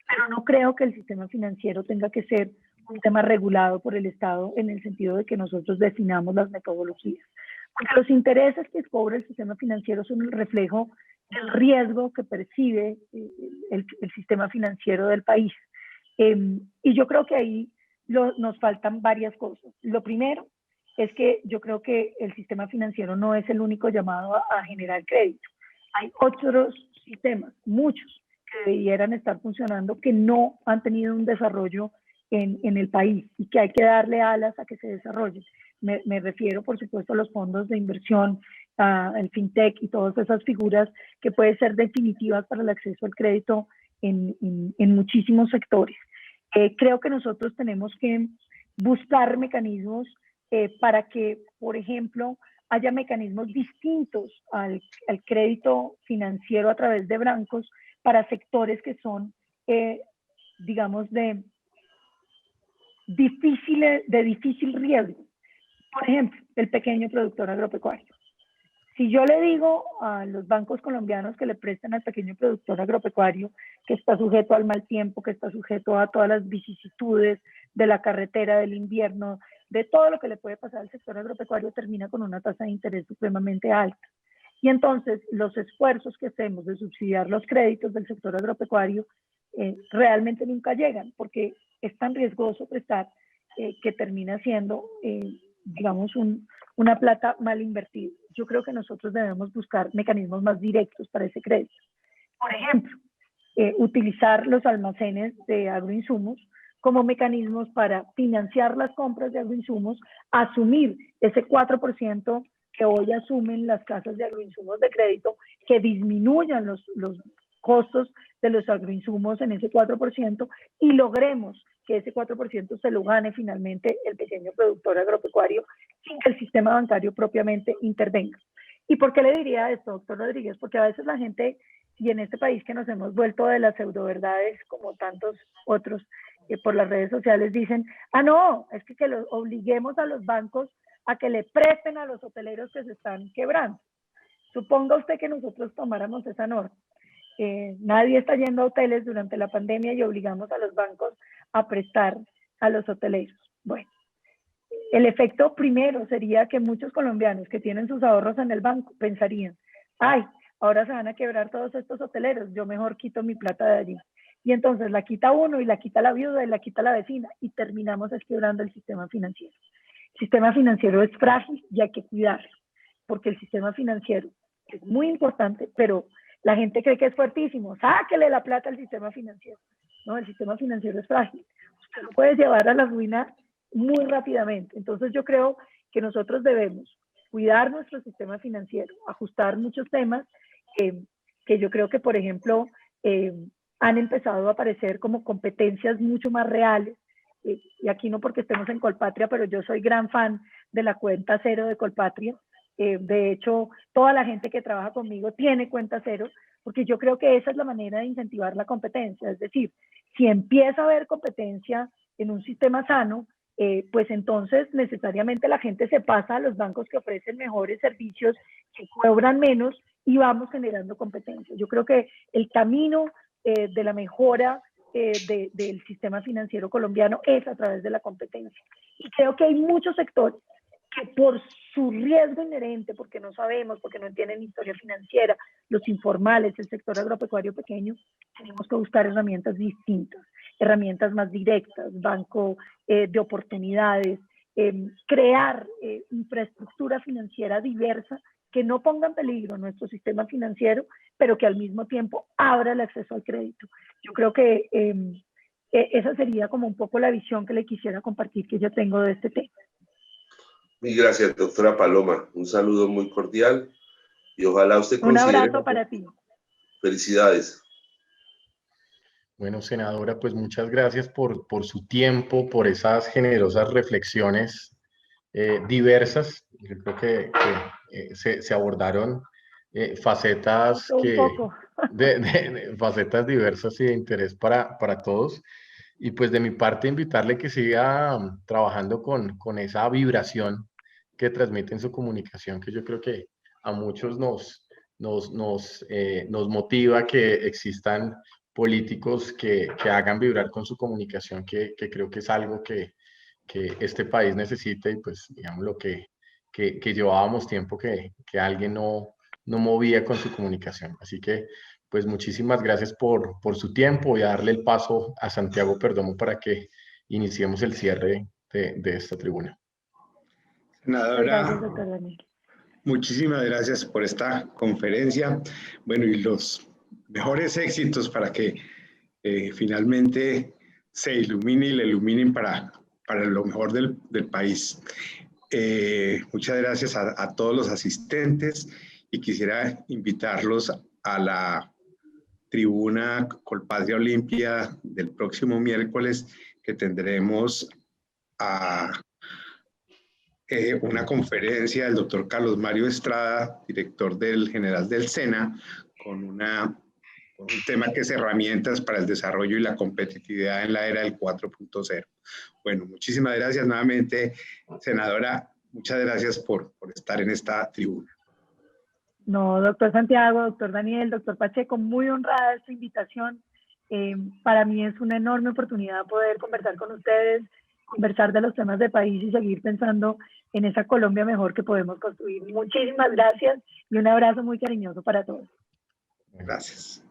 pero no creo que el sistema financiero tenga que ser un tema regulado por el Estado en el sentido de que nosotros definamos las metodologías. Porque los intereses que cobra el sistema financiero son el reflejo del riesgo que percibe el sistema financiero del país. Y yo creo que ahí nos faltan varias cosas. Lo primero es que yo creo que el sistema financiero no es el único llamado a generar crédito. Hay otros sistemas, muchos, que debieran estar funcionando, que no han tenido un desarrollo en el país y que hay que darle alas a que se desarrollen. Me refiero, por supuesto, a los fondos de inversión, el fintech y todas esas figuras que pueden ser definitivas para el acceso al crédito en muchísimos sectores. Creo que nosotros tenemos que buscar mecanismos para que, por ejemplo, haya mecanismos distintos al crédito financiero a través de bancos para sectores que son, digamos, de difícil riesgo. Por ejemplo, el pequeño productor agropecuario. Si yo le digo a los bancos colombianos que le presten al pequeño productor agropecuario, que está sujeto al mal tiempo, que está sujeto a todas las vicisitudes de la carretera, del invierno, de todo lo que le puede pasar al sector agropecuario, termina con una tasa de interés supremamente alta. Y entonces los esfuerzos que hacemos de subsidiar los créditos del sector agropecuario realmente nunca llegan, porque es tan riesgoso prestar que termina siendo, digamos, una plata mal invertida. Yo creo que nosotros debemos buscar mecanismos más directos para ese crédito. Por ejemplo, utilizar los almacenes de agroinsumos como mecanismos para financiar las compras de agroinsumos, asumir ese 4% que hoy asumen las casas de agroinsumos de crédito, que disminuyan los costos de los agroinsumos en ese 4% y logremos que ese 4% se lo gane finalmente el pequeño productor agropecuario sin que el sistema bancario propiamente intervenga. ¿Y por qué le diría esto, doctor Rodríguez? Porque a veces la gente, y en este país que nos hemos vuelto de las pseudoverdades como tantos otros por las redes sociales, dicen, no, es que los obliguemos a los bancos a que le presten a los hoteleros que se están quebrando. Suponga usted que nosotros tomáramos esa norma. Nadie está yendo a hoteles durante la pandemia y obligamos a los bancos a prestar a los hoteleros. Bueno, el efecto primero sería que muchos colombianos que tienen sus ahorros en el banco pensarían, ay, ahora se van a quebrar todos estos hoteleros, yo mejor quito mi plata de allí. Y entonces la quita uno y la quita la viuda y la quita la vecina y terminamos quebrando el sistema financiero. El sistema financiero es frágil y hay que cuidarlo, porque el sistema financiero es muy importante, pero la gente cree que es fuertísimo. Sáquele la plata al sistema financiero. No, el sistema financiero es frágil. Usted lo puede llevar a la ruina muy rápidamente. Entonces yo creo que nosotros debemos cuidar nuestro sistema financiero, ajustar muchos temas que yo creo que, por ejemplo, han empezado a aparecer como competencias mucho más reales. Y aquí no porque estemos en Colpatria, pero yo soy gran fan de la cuenta cero de Colpatria. De hecho, toda la gente que trabaja conmigo tiene cuenta cero, porque yo creo que esa es la manera de incentivar la competencia. Es decir, si empieza a haber competencia en un sistema sano, pues entonces necesariamente la gente se pasa a los bancos que ofrecen mejores servicios, que cobran menos y vamos generando competencia. Yo creo que el camino de la mejora del sistema financiero colombiano es a través de la competencia. Y creo que hay muchos sectores que por su riesgo inherente, porque no sabemos, porque no tienen historia financiera, los informales, el sector agropecuario pequeño, tenemos que buscar herramientas distintas, herramientas más directas, banco de oportunidades, crear infraestructura financiera diversa que no ponga en peligro nuestro sistema financiero, pero que al mismo tiempo abra el acceso al crédito. Yo creo que esa sería como un poco la visión que le quisiera compartir que yo tengo de este tema. Mil gracias, doctora Paloma. Un saludo muy cordial y ojalá usted considere... Un abrazo para ti. Felicidades. Bueno, senadora, pues muchas gracias por su tiempo, por esas generosas reflexiones diversas. Yo creo que se abordaron facetas, facetas diversas y de interés para todos. Y pues de mi parte invitarle que siga trabajando con esa vibración que transmite en su comunicación, que yo creo que a muchos nos motiva que existan políticos que hagan vibrar con su comunicación, que creo que es algo que este país necesita y pues digamos lo que llevábamos tiempo que alguien no movía con su comunicación. Así que pues muchísimas gracias por su tiempo. Voy a darle el paso a Santiago Perdomo para que iniciemos el cierre de esta tribuna. Senadora, gracias, doctor Daniel. Muchísimas gracias por esta conferencia. Bueno, y los mejores éxitos para que finalmente se ilumine y le iluminen para lo mejor del país. Muchas gracias a todos los asistentes y quisiera invitarlos a la tribuna Colpatria Olimpia del próximo miércoles, que tendremos a una conferencia del doctor Carlos Mario Estrada, director general del SENA, con un tema que es herramientas para el desarrollo y la competitividad en la era del 4.0. Bueno, muchísimas gracias nuevamente, senadora. Muchas gracias por estar en esta tribuna. No, doctor Santiago, doctor Daniel, doctor Pacheco, muy honrada esta invitación. Para mí es una enorme oportunidad poder conversar con ustedes, conversar de los temas de país y seguir pensando en esa Colombia mejor que podemos construir. Muchísimas gracias y un abrazo muy cariñoso para todos. Gracias.